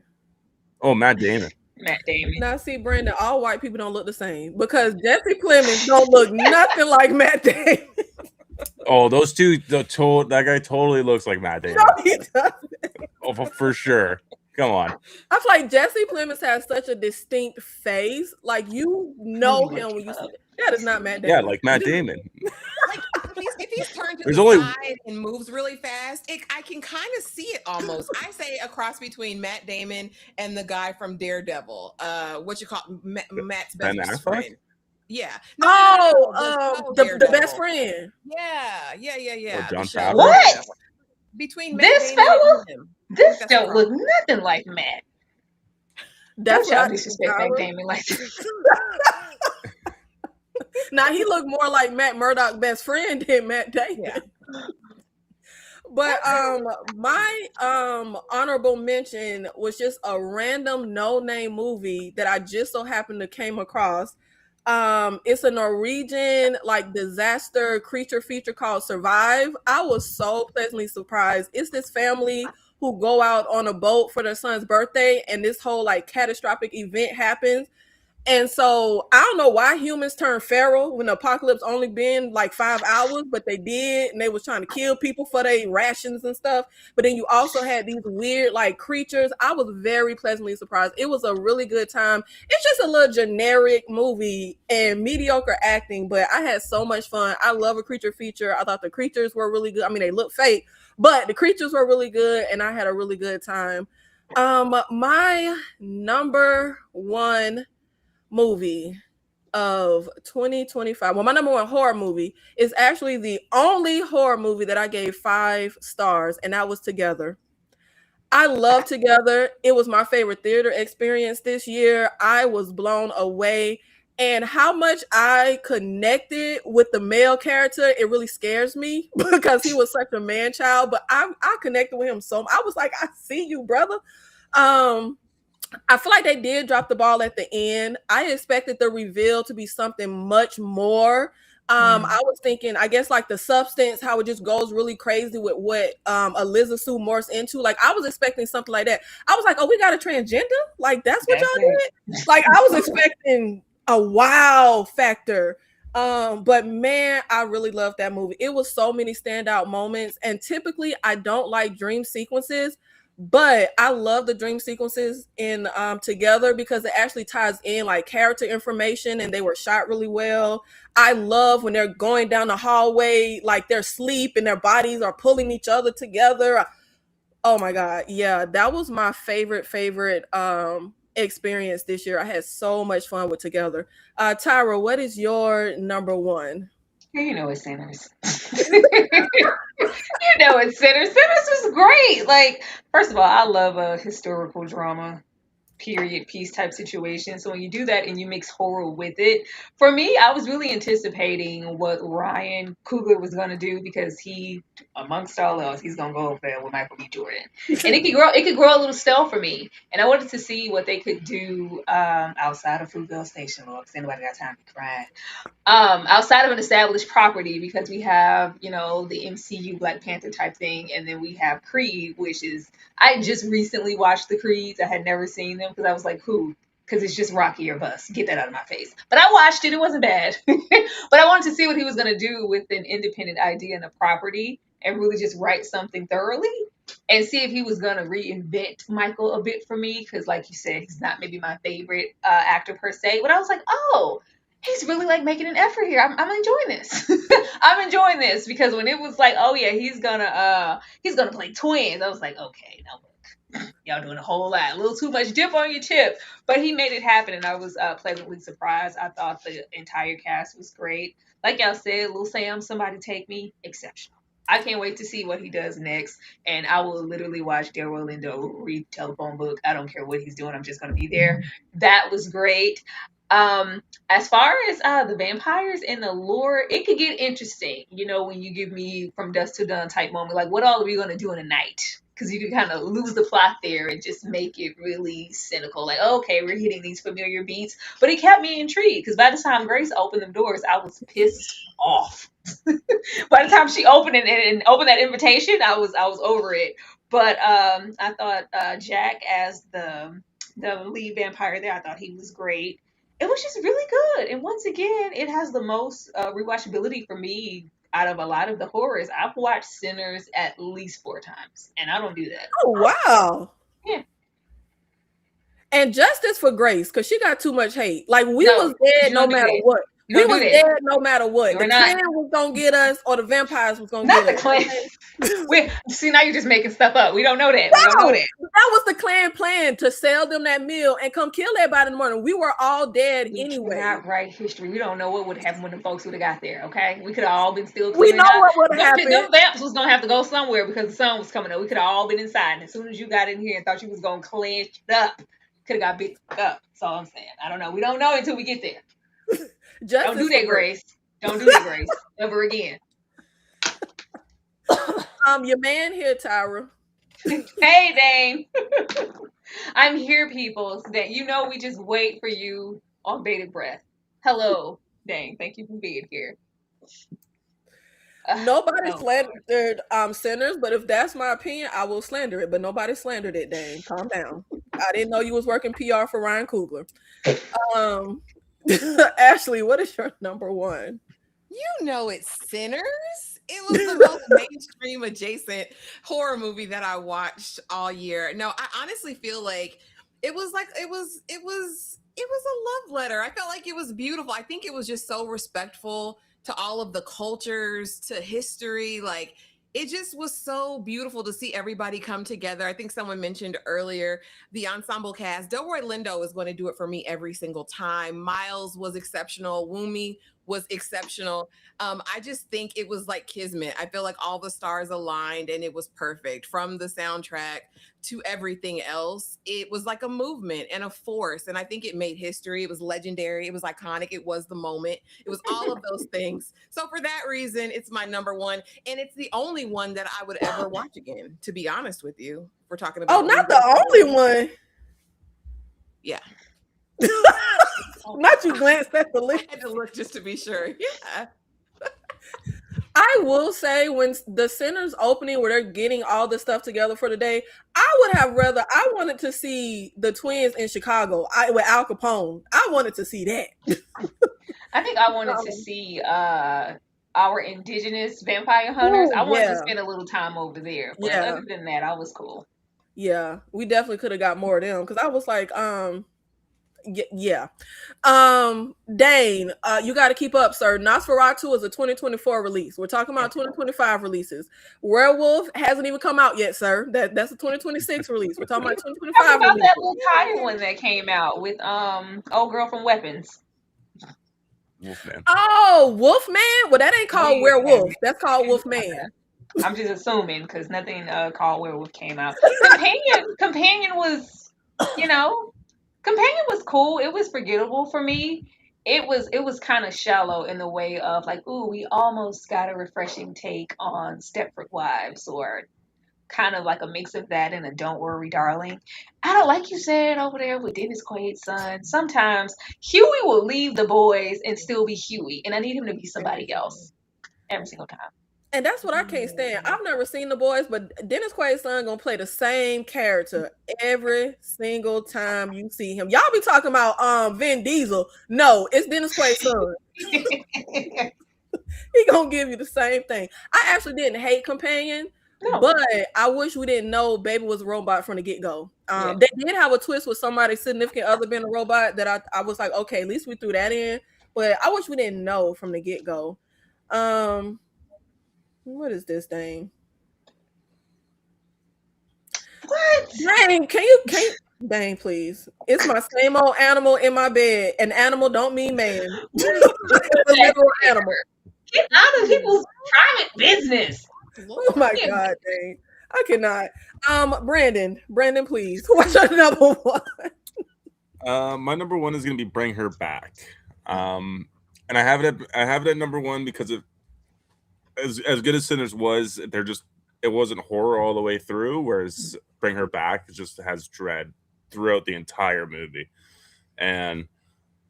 D: Oh, Matt Damon.
C: Matt Damon.
B: Now, see, Brandon, all white people don't look the same because Jesse Plemons don't look nothing like Matt Damon.
D: Oh, those two, that guy totally looks like Matt Damon.
B: No, he doesn't.
D: Oh, for sure. Come on.
B: I feel like Jesse Plemons has such a distinct face. Like, you know him when you see it. That is not Matt Damon.
D: Yeah, like Matt Damon.
F: Like, if he's turned to
D: There's
F: the
D: only-
F: side and moves really fast, I can kind of see it almost. I say a cross between Matt Damon and the guy from Daredevil. What you call Matt's
D: Ben
F: best
D: Affleck?
F: friend? Yeah.
B: The best friend.
F: Yeah.
D: John
F: The show.
D: Favreau?
C: What?
F: Between Matt
C: This
F: Damon
C: fella?
F: and him.
C: This
F: That's
C: don't
F: the
C: look nothing like Matt.
B: That's
C: Don't y'all
B: what
C: disrespect
B: I-
C: Matt Damon like that.
B: Now, he looked more like Matt Murdock's best friend than Matt Damon.
F: Yeah.
B: But my honorable mention was just a random no-name movie that I just so happened to came across. It's a Norwegian like disaster creature feature called Survive. I was so pleasantly surprised. It's this family who go out on a boat for their son's birthday, and this whole like catastrophic event happens. And so I don't know why humans turn feral when the apocalypse only been like 5 hours, but they did, and they was trying to kill people for their rations and stuff. But then you also had these weird like creatures. I was very pleasantly surprised. It was a really good time. It's just a little generic movie and mediocre acting, but I had so much fun. I love a creature feature. I thought the creatures were really good. I mean, they look fake, but the creatures were really good, and I had a really good time. My number one movie of 2025, well, my number one horror movie is actually the only horror movie that I gave 5 stars, and that was Together. I love Together. It was my favorite theater experience this year. I was blown away, and how much I connected with the male character, it really scares me because he was such a man child, but I connected with him so I was like, I see you, brother. I feel like they did drop the ball at the end. I expected the reveal to be something much more. I was thinking, I guess, like the substance, how it just goes really crazy with what Eliza Sue morphs into. Like, I was expecting something like that. I was like, oh, we got a transgender? Like, that's what y'all did? Like, I was expecting a wow factor. But man, I really loved that movie. It was so many standout moments. And typically, I don't like dream sequences. But I love the dream sequences in Together because it actually ties in like character information, and they were shot really well. I love when they're going down the hallway, like they're asleep and their bodies are pulling each other together. Oh my God. Yeah, that was my favorite experience this year. I had so much fun with Together. Tyra, what is your number one?
C: You know it's Sinners. You know it's Sinners. Sinners was great. Like, first of all, I love a historical drama, period piece type situation. So when you do that and you mix horror with it, for me, I was really anticipating what Ryan Coogler was going to do because he, amongst all else, he's going to go over there with Michael B. Jordan, and it could grow a little stale for me. And I wanted to see what they could do outside of Fruitvale Station, Lord, because anybody got time to be crying. Outside of an established property, because we have, the MCU Black Panther type thing, and then we have Creed, which is, I just recently watched the Creeds. I had never seen them because I was like, who? Because it's just Rocky or bust. Get that out of my face. But I watched it. It wasn't bad. But I wanted to see what he was going to do with an independent idea and a property and really just write something thoroughly. and see if he was gonna reinvent Michael a bit for me, because like you said, he's not maybe my favorite actor per se. But I was like, oh, he's really like making an effort here. I'm enjoying this. I'm enjoying this, because when it was like, oh yeah, he's gonna play twins, I was like, okay, now look, y'all doing a whole lot, a little too much dip on your chip. But he made it happen, and I was pleasantly surprised. I thought the entire cast was great. Like y'all said, Lil Sam, Somebody Take Me, exceptional. I can't wait to see what he does next. And I will literally watch Delroy Lindo read Telephone Book. I don't care what he's doing. I'm just going to be there. That was great. As far as the vampires and the lore, it could get interesting. You know, when you give me From Dusk Till Dawn type moment, like what all are we going to do in a night? Because you can kind of lose the plot there and just make it really cynical. Like, okay, we're hitting these familiar beats. But it kept me intrigued, because by the time Grace opened them doors, I was pissed off. By the time she opened it and opened that invitation, I was over it. But I thought Jack as the lead vampire there, I thought he was great. It was just really good. And once again, it has the most rewatchability for me out of a lot of the horrors. I've watched Sinners at least 4 times, and I don't do that.
B: Oh wow.
C: Yeah.
B: And justice for Grace, because she got too much hate. Like we
C: No,
B: was dead
C: you
B: no
C: don't do
B: matter
C: that.
B: what.
C: You
B: We
C: don't
B: was
C: do that.
B: dead no matter what.
C: You are
B: The
C: not.
B: clan was gonna get us, or the vampires was gonna
C: Not
B: get
C: the
B: us.
C: clan. See, now you're just making stuff up. We don't know that. We don't know
B: No,
C: that.
B: that was the clan plan, to sell them that meal and come kill everybody in the morning. We were all dead
C: We
B: anyway.
C: cannot write history. We don't know what would have happened when the folks would have got there. Okay, we could have all been still
B: We
C: cleaning
B: know
C: up.
B: what would have
C: Them
B: happened.
C: vamps was gonna have to go somewhere because the sun was coming up. We could have all been inside, and as soon as you got in here and thought you was gonna clench it up, could have got bit up. That's all I'm saying. I don't know. We don't know until we get there. Don't do that, Grace. Don't do that, Grace. Ever again.
B: Your man here, Tyra.
C: Hey, Dane. I'm here, people. So that you know, we just wait for you on bated breath. Hello, Dane. Thank you for being here.
B: Nobody
C: Oh,
B: slandered Sinners, but if that's my opinion, I will slander it. But nobody slandered it, Dane. Calm down. I didn't know you was working PR for Ryan Coogler. Ashley, what is your number one?
F: You know it's Sinners. It was the most mainstream adjacent horror movie that I watched all year. No, I honestly feel like it was a love letter. I felt like it was beautiful. I think it was just so respectful to all of the cultures, to history. Like it just was so beautiful to see everybody come together. I think someone mentioned earlier the ensemble cast. Delroy Lindo is going to do it for me every single time. Miles was exceptional. Wumi was exceptional. I just think it was like kismet. I feel like all the stars aligned and it was perfect, from the soundtrack to everything else. It was like a movement and a force. And I think it made history. It was legendary. It was iconic. It was the moment. It was all of those things. So for that reason, it's my number one. And it's the only one that I would ever watch again, to be honest with you. We're talking about.
B: Oh, not the only one.
F: Yeah.
B: Not you glanced at the list.
F: I had to look just to be sure. Yeah.
B: I will say, when the Sinners opening, where they're getting all the stuff together for the day, I wanted to see the twins in Chicago with Al Capone. I wanted to see that.
C: I think I wanted to see our indigenous vampire hunters. I wanted to spend a little time over there. But other than that, I was cool.
B: Yeah, we definitely could have got more of them, because I was like, yeah. Dane, you got to keep up, sir. Nosferatu is a 2024 release. We're talking about 2025 releases. Werewolf hasn't even come out yet, sir. That's a 2026 release. We're talking about 2025
C: Talking about
B: release.
C: that little tiny one that came out with old girl from Weapons.
D: Wolfman.
B: Oh, Wolfman? Well, that ain't called Werewolf. That's called Wolfman.
C: I'm just assuming, because nothing called Werewolf came out. Companion was, Companion was cool. It was forgettable for me. It was kind of shallow in the way of like, ooh, we almost got a refreshing take on Stepford Wives, or kind of like a mix of that and a Don't Worry Darling. I don't, like you said over there with Dennis Quaid's son, sometimes Huey will leave the boys and still be Huey, and I need him to be somebody else every single time.
B: And that's what I can't stand. I've never seen The Boys, but Dennis Quaid's son gonna play the same character every single time you see him. Y'all be talking about Vin Diesel. No, it's Dennis Quaid's son. He gonna give you the same thing. I actually didn't hate Companion,
C: No.
B: But I wish we didn't know Baby was a robot from the get-go.
C: Yeah.
B: They did have a twist with somebody's significant other being a robot that I was like, okay, at least we threw that in. But I wish we didn't know from the get-go. What is this thing?
C: What?
B: Dang, can you dang, please. It's my same old animal in my bed. An animal don't mean man. It's a literal animal.
C: Get out of people's private business.
B: Oh my God, dang. I cannot. Brandon, please. What's your number one?
D: My number one is gonna be Bring Her Back. And I have it at number one because of as good as Sinners was, it wasn't horror all the way through, whereas Bring Her Back just has dread throughout the entire movie. And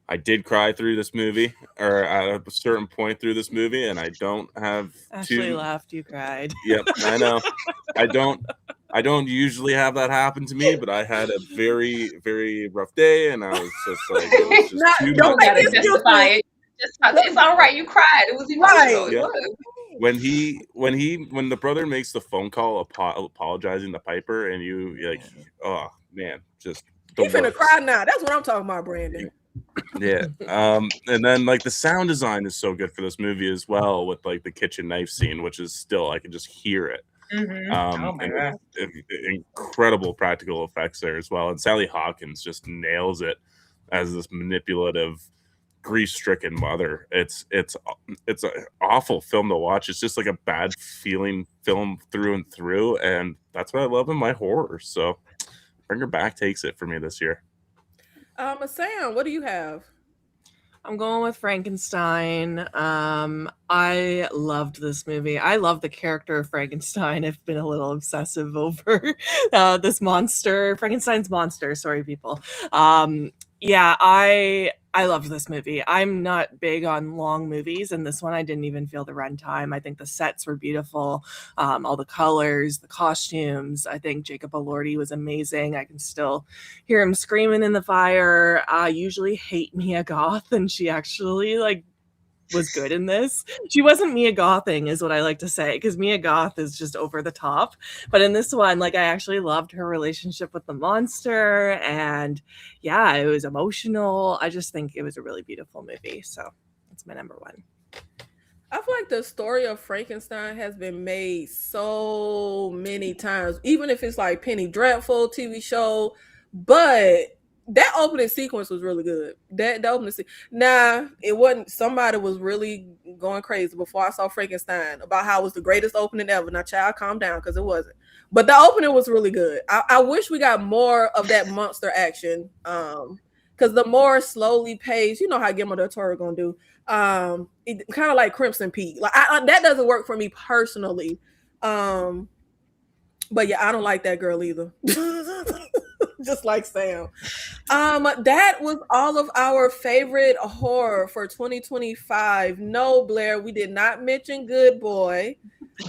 D: I did cry through this movie, or at a certain point through this movie, and I don't have
E: Ashley laughed, you cried.
D: Yep, I know. I don't usually have that happen to me, but I had a very, very rough day, and I was just like, it was just too
C: Don't
D: much.
C: gotta justify it. It's all right. You cried. It was emotional.
D: Yeah.
C: It was.
D: When the brother makes the phone call apologizing to Piper, and you like, oh man, just the
B: You finna
D: worst.
B: cry now. That's what I'm talking about, Brandon.
D: Yeah. And then like the sound design is so good for this movie as well, with like the kitchen knife scene, which is still, I can just hear it.
C: Mhm.
D: Oh my God. Incredible practical effects there as well. And Sally Hawkins just nails it as this manipulative, grief-stricken mother. It's an awful film to watch. It's just like a bad feeling film through and through, and that's what I love in my horror. So Bring Her Back takes it for me this year.
B: Sam, what do you have?
E: I'm going with Frankenstein. I loved this movie. I love the character of Frankenstein. I've been a little obsessive over this monster, Frankenstein's monster. Sorry, people. Yeah, I loved this movie. I'm not big on long movies, and this one I didn't even feel the runtime. I think the sets were beautiful, all the colors, the costumes. I think Jacob Elordi was amazing. I can still hear him screaming in the fire. I usually hate Mia Goth, and she actually was good in this. She wasn't Mia Gothing, is what I like to say, because Mia Goth is just over the top. But in this one, I actually loved her relationship with the monster, and yeah, it was emotional. I just think it was a really beautiful movie. So that's my number one.
B: I feel like the story of Frankenstein has been made so many times, even if it's like Penny Dreadful TV show, but that opening sequence was really good. That opening it wasn't. Somebody was really going crazy before I saw Frankenstein about how it was the greatest opening ever. Now, child, calm down, because it wasn't. But the opening was really good. I wish we got more of that monster action. Because the more slowly paced, you know how Guillermo del Toro gonna do. It kind of like Crimson Peak. That doesn't work for me personally. But yeah, I don't like that girl either. Just like Sam. That was all of our favorite horror for 2025. No, Blair, we did not mention Good Boy.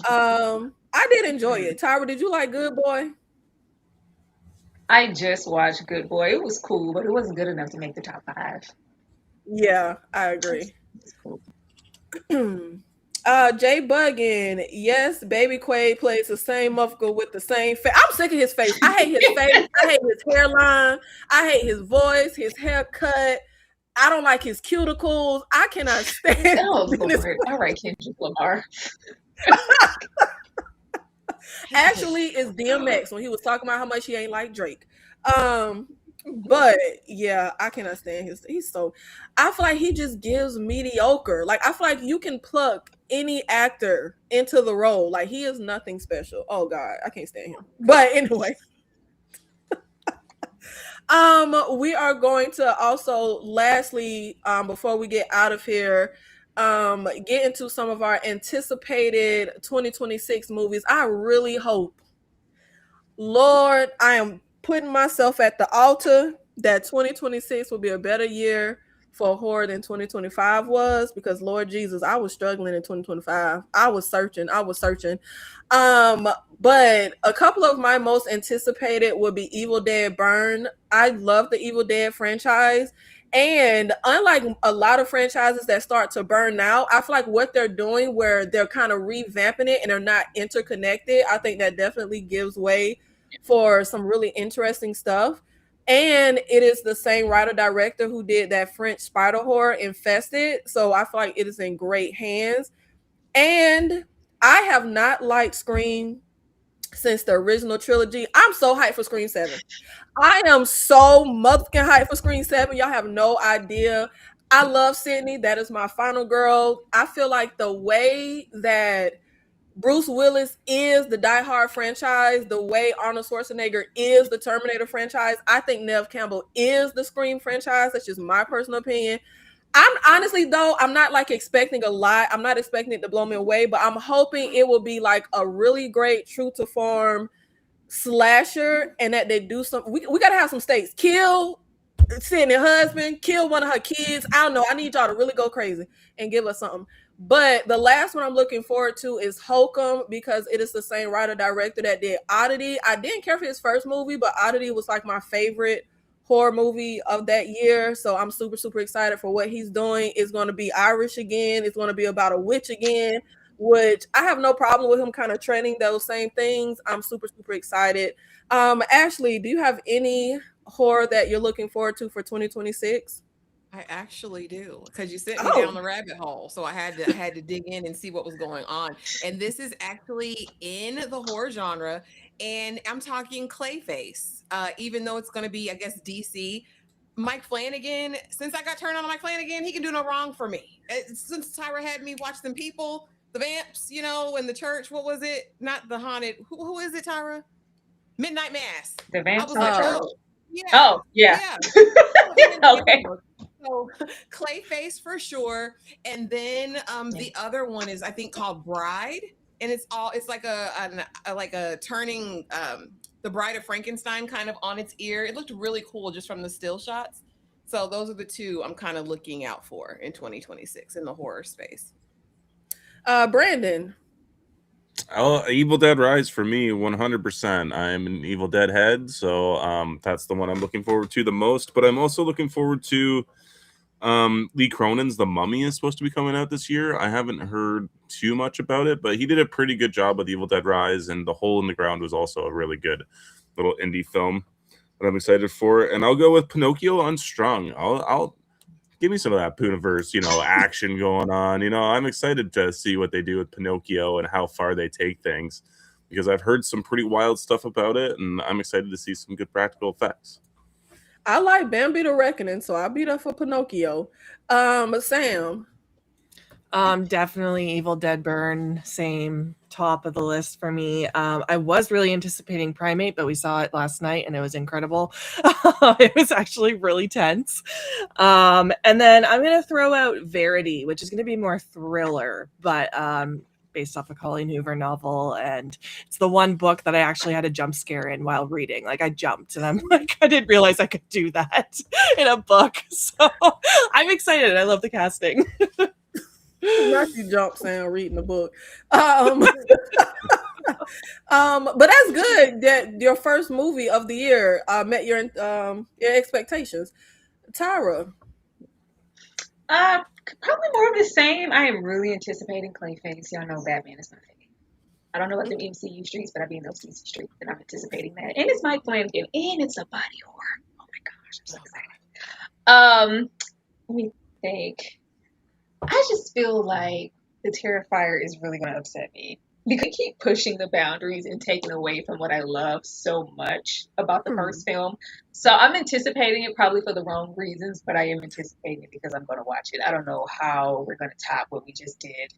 B: I did enjoy it. Tyra, did you like Good Boy?
C: I just watched Good Boy. It was cool, but it wasn't good enough to make the top 5.
B: Yeah, I agree. Jay Buggin, yes, Baby Quaid plays the same motherfucker with the same face. I'm sick of his face. I hate his face. I hate his hairline. I hate his voice, his haircut. I don't like his cuticles. I cannot stand.
C: Oh, Lord. All right, Kendrick Lamar.
B: Actually, it's DMX when he was talking about how much he ain't like Drake. But yeah, I cannot stand he's so, I feel like he just gives mediocre. I feel like you can pluck any actor into the role. He is nothing special. Oh God, I can't stand him. But anyway. We are going to also lastly, before we get out of here, get into some of our anticipated 2026 movies. I really hope, Lord, I am putting myself at the altar that 2026 will be a better year for horror than 2025 was, because Lord Jesus, I was struggling in 2025. I was searching. But a couple of my most anticipated would be Evil Dead Burn. I love the Evil Dead franchise, And unlike a lot of franchises that start to burn out, I feel like what they're doing, where they're kind of revamping it and they're not interconnected, I think that definitely gives way for some really interesting stuff. And it is the same writer director who did that French spider horror Infested. So I feel like it is in great hands. And I have not liked Scream since the original trilogy. I'm so hyped for Scream 7. I am so motherfucking hyped for Scream 7. Y'all have no idea. I love Sydney. That is my final girl. I feel like the way that Bruce Willis is the Die Hard franchise, the way Arnold Schwarzenegger is the Terminator franchise, I think Neve Campbell is the Scream franchise. That's just my personal opinion. I'm honestly, though, I'm not like expecting a lot. I'm not expecting it to blow me away, but I'm hoping it will be like a really great true to form slasher, and that they do some. We gotta have some stakes. Kill Sydney husband, kill one of her kids. I don't know. I need y'all to really go crazy and give us something. But the last one I'm looking forward to is Hokum, because it is the same writer director that did Oddity. I didn't care for his first movie, but Oddity was like my favorite horror movie of that year. So I'm super, super excited for what he's doing. It's going to be Irish again. It's going to be about a witch again, which I have no problem with him kind of trending those same things. I'm super, super excited. Ashley, do you have any horror that you're looking forward to for 2026?
F: I actually do, because you sent me
B: Oh,
F: down the rabbit hole, so I had to dig in and see what was going on. And this is actually in the horror genre, and I'm talking Clayface. Even though it's going to be, I guess, DC. Mike Flanagan. Since I got turned on to Mike Flanagan, he can do no wrong for me. Since Tyra had me watch them people, the vamps, in the church. What was it? Not the haunted. Who is it, Tyra? Midnight Mass.
C: The
F: I
C: vamps
F: was
C: on the
F: like,
C: church.
F: oh, yeah,
C: Oh, yeah.
F: yeah. So he didn't give
C: Okay.
F: me no- So Clayface for sure, and then the other one is, I think, called Bride, and it's like a turning the Bride of Frankenstein kind of on its ear. It looked really cool just from the still shots. So those are the two I'm kind of looking out for in 2026 in the horror space.
B: Brandon.
D: Oh, Evil Dead Rise for me, 100%. I'm an Evil Dead head, so that's the one I'm looking forward to the most. But I'm also looking forward to Lee Cronin's The Mummy is supposed to be coming out this year. I haven't heard too much about it, but he did a pretty good job with Evil Dead Rise, and The Hole in the Ground was also a really good little indie film that I'm excited for. And I'll go with Pinocchio Unstrung. I'll give me some of that Puniverse, action going on. I'm excited to see what they do with Pinocchio and how far they take things, because I've heard some pretty wild stuff about it, and I'm excited to see some good practical effects.
B: I like Bambi the Reckoning, so I'll be there for Pinocchio. Sam.
E: Definitely Evil Dead Burn, same top of the list for me. I was really anticipating Primate, but we saw it last night and it was incredible. It was actually really tense. And then I'm going to throw out Verity, which is going to be more thriller, but based off a Colleen Hoover novel, and it's the one book that I actually had a jump scare in while reading. Like, I jumped and I'm like, I didn't realize I could do that in a book. So I'm excited. I love the casting.
B: Not you jump, Sam, reading the book. But that's good that your first movie of the year met your expectations. Tyra.
C: Probably more of the same. I am really anticipating Clayface. Y'all know Batman is my favorite. I don't know about the MCU streets, but I be in those DC streets, and I'm anticipating that. And it's Mike Flanagan, and it's a body horror. Oh my gosh, I'm so excited. Let me think. I just feel like the Terrifier is really going to upset me, because they keep pushing the boundaries and taking away from what I love so much about the first film. So I'm anticipating it probably for the wrong reasons, but I am anticipating it because I'm going to watch it. I don't know how we're going to top what we just did.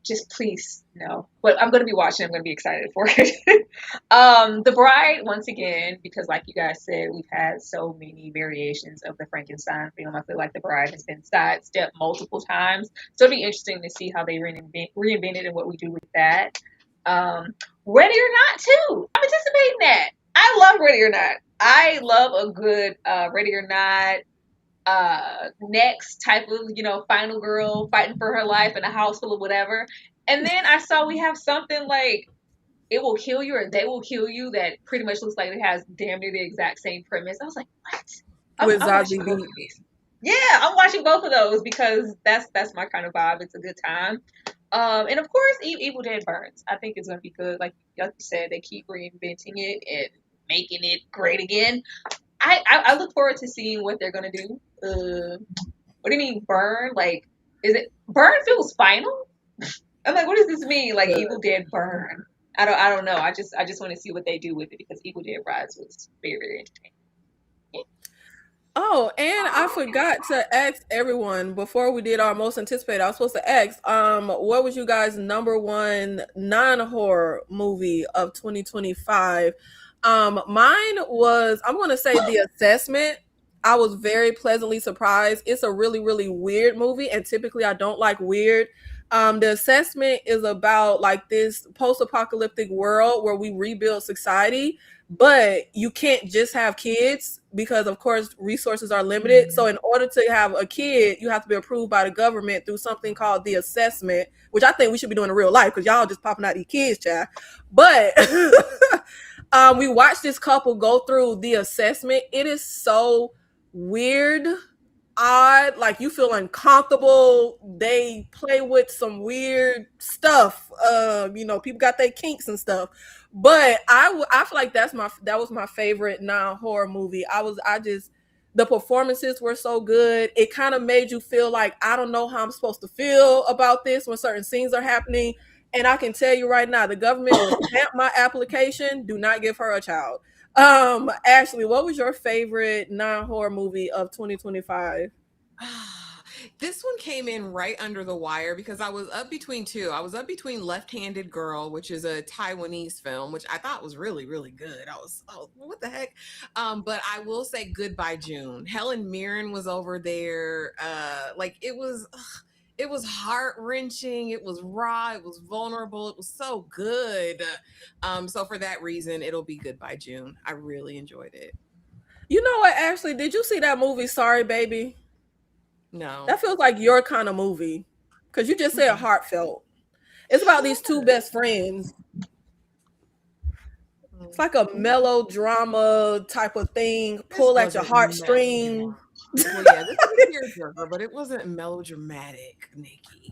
C: Just please, no. But I'm going to be watching. I'm going to be excited for it. The Bride, once again, because like you guys said, we've had so many variations of the Frankenstein film. I feel like The Bride has been sidestepped multiple times. So it'll be interesting to see how they reinvent it and what we do with that. Ready or Not, too. I'm anticipating that. I love Ready or Not. I love a good Ready or Not next type of final girl fighting for her life in a house full of whatever. And then I saw we have something like It Will Kill You or They Will Kill You that pretty much looks like it has damn near the exact same premise. I was like, what?
B: With
C: I'm
B: Zazie
C: watching both
B: Beetz.
C: of these. Yeah, I'm watching both of those because that's my kind of vibe. It's a good time. And of course, Evil Dead Burns. I think it's gonna be good. Like you said, they keep reinventing it and making it great again. I look forward to seeing what they're gonna do. What do you mean burn? Like, is it burn feels final? I'm like, what does this mean? Like Evil Dead Burn? I don't know. I just want to see what they do with it because Evil Dead Rise was very very entertaining.
B: Oh, and I forgot to ask everyone before we did our most anticipated. I was supposed to ask, what was you guys' number one non-horror movie of 2025? Mine was, I'm gonna say The Assessment. I was very pleasantly surprised. It's a really, really weird movie, and typically I don't like weird. The Assessment is about like this post-apocalyptic world where we rebuild society, but you can't just have kids because of course resources are limited. So in order to have a kid, you have to be approved by the government through something called the assessment, which I think we should be doing in real life because y'all just popping out these kids, child. But we watched this couple go through the assessment. It is so weird, odd, like you feel uncomfortable. They play with some weird stuff. People got their kinks and stuff. But I feel like that was my favorite non-horror movie. I just the performances were so good. It kind of made you feel like I don't know how I'm supposed to feel about this when certain scenes are happening. And I can tell you right now, the government will stamp my application. Do not give her a child. Ashley, what was your favorite non-horror movie of 2025?
F: This one came in right under the wire because I was up between two. I was up between Left-Handed Girl, which is a Taiwanese film, which I thought was really, really good. Oh, what the heck? But I will say Goodbye June. Helen Mirren was over there. It was heart-wrenching. It was raw. It was vulnerable. It was so good. So for that reason, it'll be Goodbye June. I really enjoyed it.
B: You know what, Ashley? Did you see that movie, Sorry Baby?
F: No.
B: That feels like your kind of movie. Because you just said heartfelt. It's about these two best friends. It's like a melodrama type of thing. Pull at your heartstring.
F: Well, yeah, this is a tearjerker, but it wasn't melodramatic, Nikki.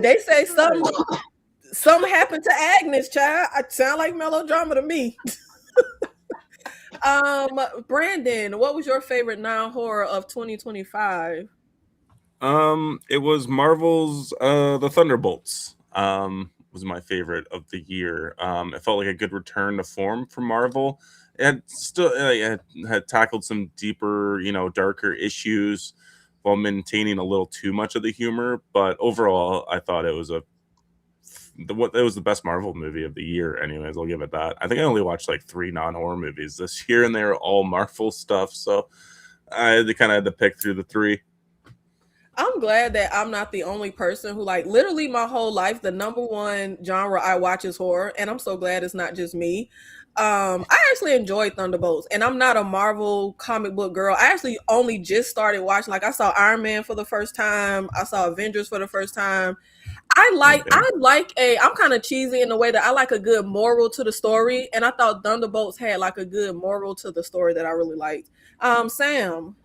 B: They say something happened to Agnes, child. It sound like melodrama to me. Brandon, what was your favorite non-horror of 2025?
D: It was Marvel's The Thunderbolts. Was my favorite of the year. It felt like a good return to form for Marvel. It had tackled some deeper, darker issues while maintaining a little too much of the humor. But overall, I thought it was the best Marvel movie of the year. Anyways, I'll give it that. I think I only watched like 3 non-horror movies this year, and they were all Marvel stuff. So I kind of had to pick through the 3.
B: I'm glad that I'm not the only person who, like, literally my whole life, the number one genre I watch is horror, and I'm so glad it's not just me. I actually enjoyed Thunderbolts, and I'm not a Marvel comic book girl. I actually only just started watching. Like, I saw Iron Man for the first time. I saw Avengers for the first time. I'm kind of cheesy in the way that I like a good moral to the story, and I thought Thunderbolts had like a good moral to the story that I really liked. Sam.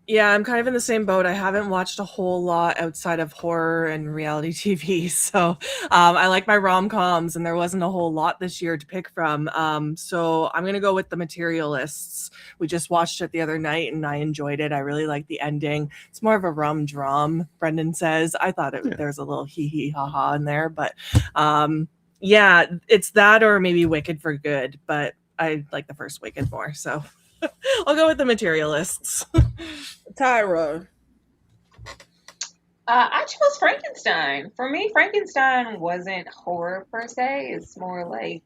E: Yeah, I'm kind of in the same boat. I haven't watched a whole lot outside of horror and reality TV. So I like my rom-coms, and there wasn't a whole lot this year to pick from. So I'm going to go with The Materialists. We just watched it the other night, and I enjoyed it. I really like the ending. It's more of a rum-drum, Brendan says. I thought there's a little hee-hee, ha-ha in there. But yeah, it's that or maybe Wicked for Good. But I like the first Wicked more, so... I'll go with The Materialists.
B: Tyra.
C: I chose Frankenstein. For me, Frankenstein wasn't horror per se. It's more like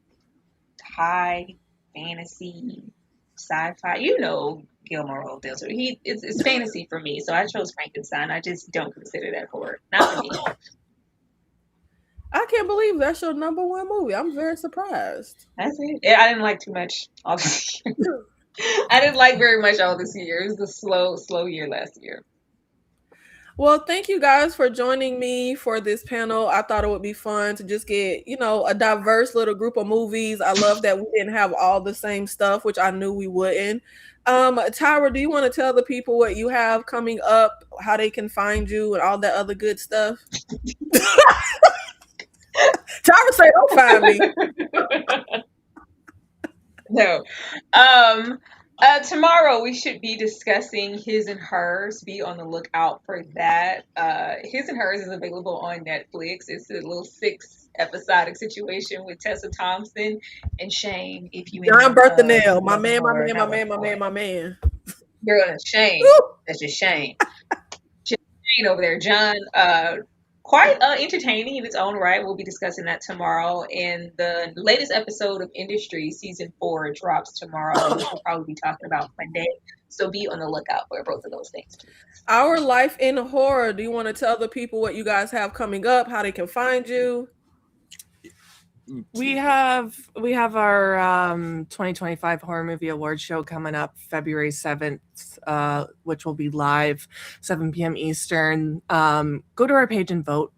C: high fantasy, sci-fi. Guillermo del Toro. It's fantasy for me, so I chose Frankenstein. I just don't consider that horror. Not for me.
B: I can't believe that's your number one movie. I'm very surprised.
C: That's it. Yeah, I didn't like too much, obviously. I didn't like very much all this year. It was a slow year last year.
B: Well, thank you guys for joining me for this panel. I thought it would be fun to just get, a diverse little group of movies. I love that we didn't have all the same stuff, which I knew we wouldn't. Tyra, do you want to tell the people what you have coming up, how they can find you, and all that other good stuff? Tyra say, "Don't find me."
C: No. Tomorrow we should be discussing His and Hers. Be on the lookout for that. His and Hers is available on Netflix. It's a little 6 episodic situation with Tessa Thompson and Shane. If you
B: John Berthanel, my
C: love
B: man.
C: You're gonna Shane. That's just Shane. Shane over there, John. Quite entertaining in its own right. We'll be discussing that tomorrow. And the latest episode of Industry Season 4 drops tomorrow, which we'll probably be talking about Monday. So be on the lookout for both of those things.
B: Our Life in Horror. Do you want to tell the people what you guys have coming up, how they can find you?
E: We have our 2025 Horror Movie Awards show coming up February 7th, which will be live 7 p.m. Eastern. Go to our page and vote.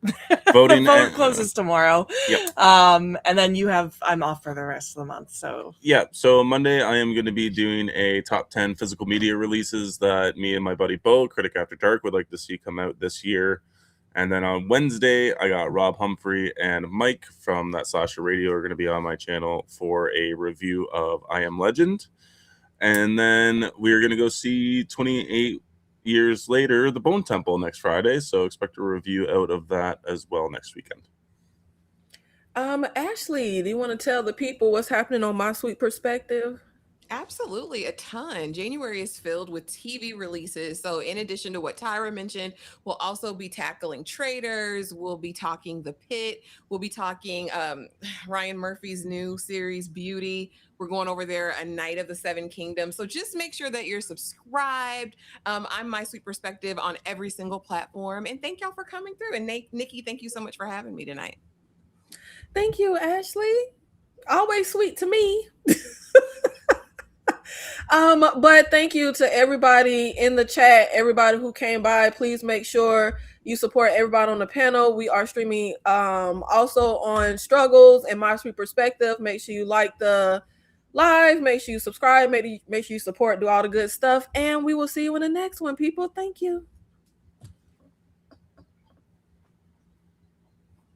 D: Voting
E: Vote closes tomorrow.
D: Yep.
E: And then I'm off for the rest of the month. So
D: yeah, so Monday I am going to be doing a top 10 physical media releases that me and my buddy Bo, Critic After Dark, would like to see come out this year. And then on Wednesday, I got Rob Humphrey and Mike from That Slasher Radio are going to be on my channel for a review of I Am Legend. And then we're going to go see 28 years later, The Bone Temple next Friday. So expect a review out of that as well next weekend.
B: Ashley, do you want to tell the people what's happening on My Sweet Perspective?
F: Absolutely, a ton. January is filled with TV releases. So, in addition to what Tyra mentioned, we'll also be tackling Traitors. We'll be talking The Pit. We'll be talking Ryan Murphy's new series, Beauty. We're going over there, A Night of the Seven Kingdoms. So, just make sure that you're subscribed. I'm My Sweet Perspective on every single platform. And thank y'all for coming through. And Nikki, thank you so much for having me tonight.
B: Thank you, Ashley. Always sweet to me. But thank you to everybody in the chat, everybody who came by. Please make sure you support everybody on the panel. We are streaming also on Struggles and My Sweet Perspective. Make sure you like the live, make sure you subscribe, make sure you support, do all the good stuff, and we will see you in the next one, people. Thank you.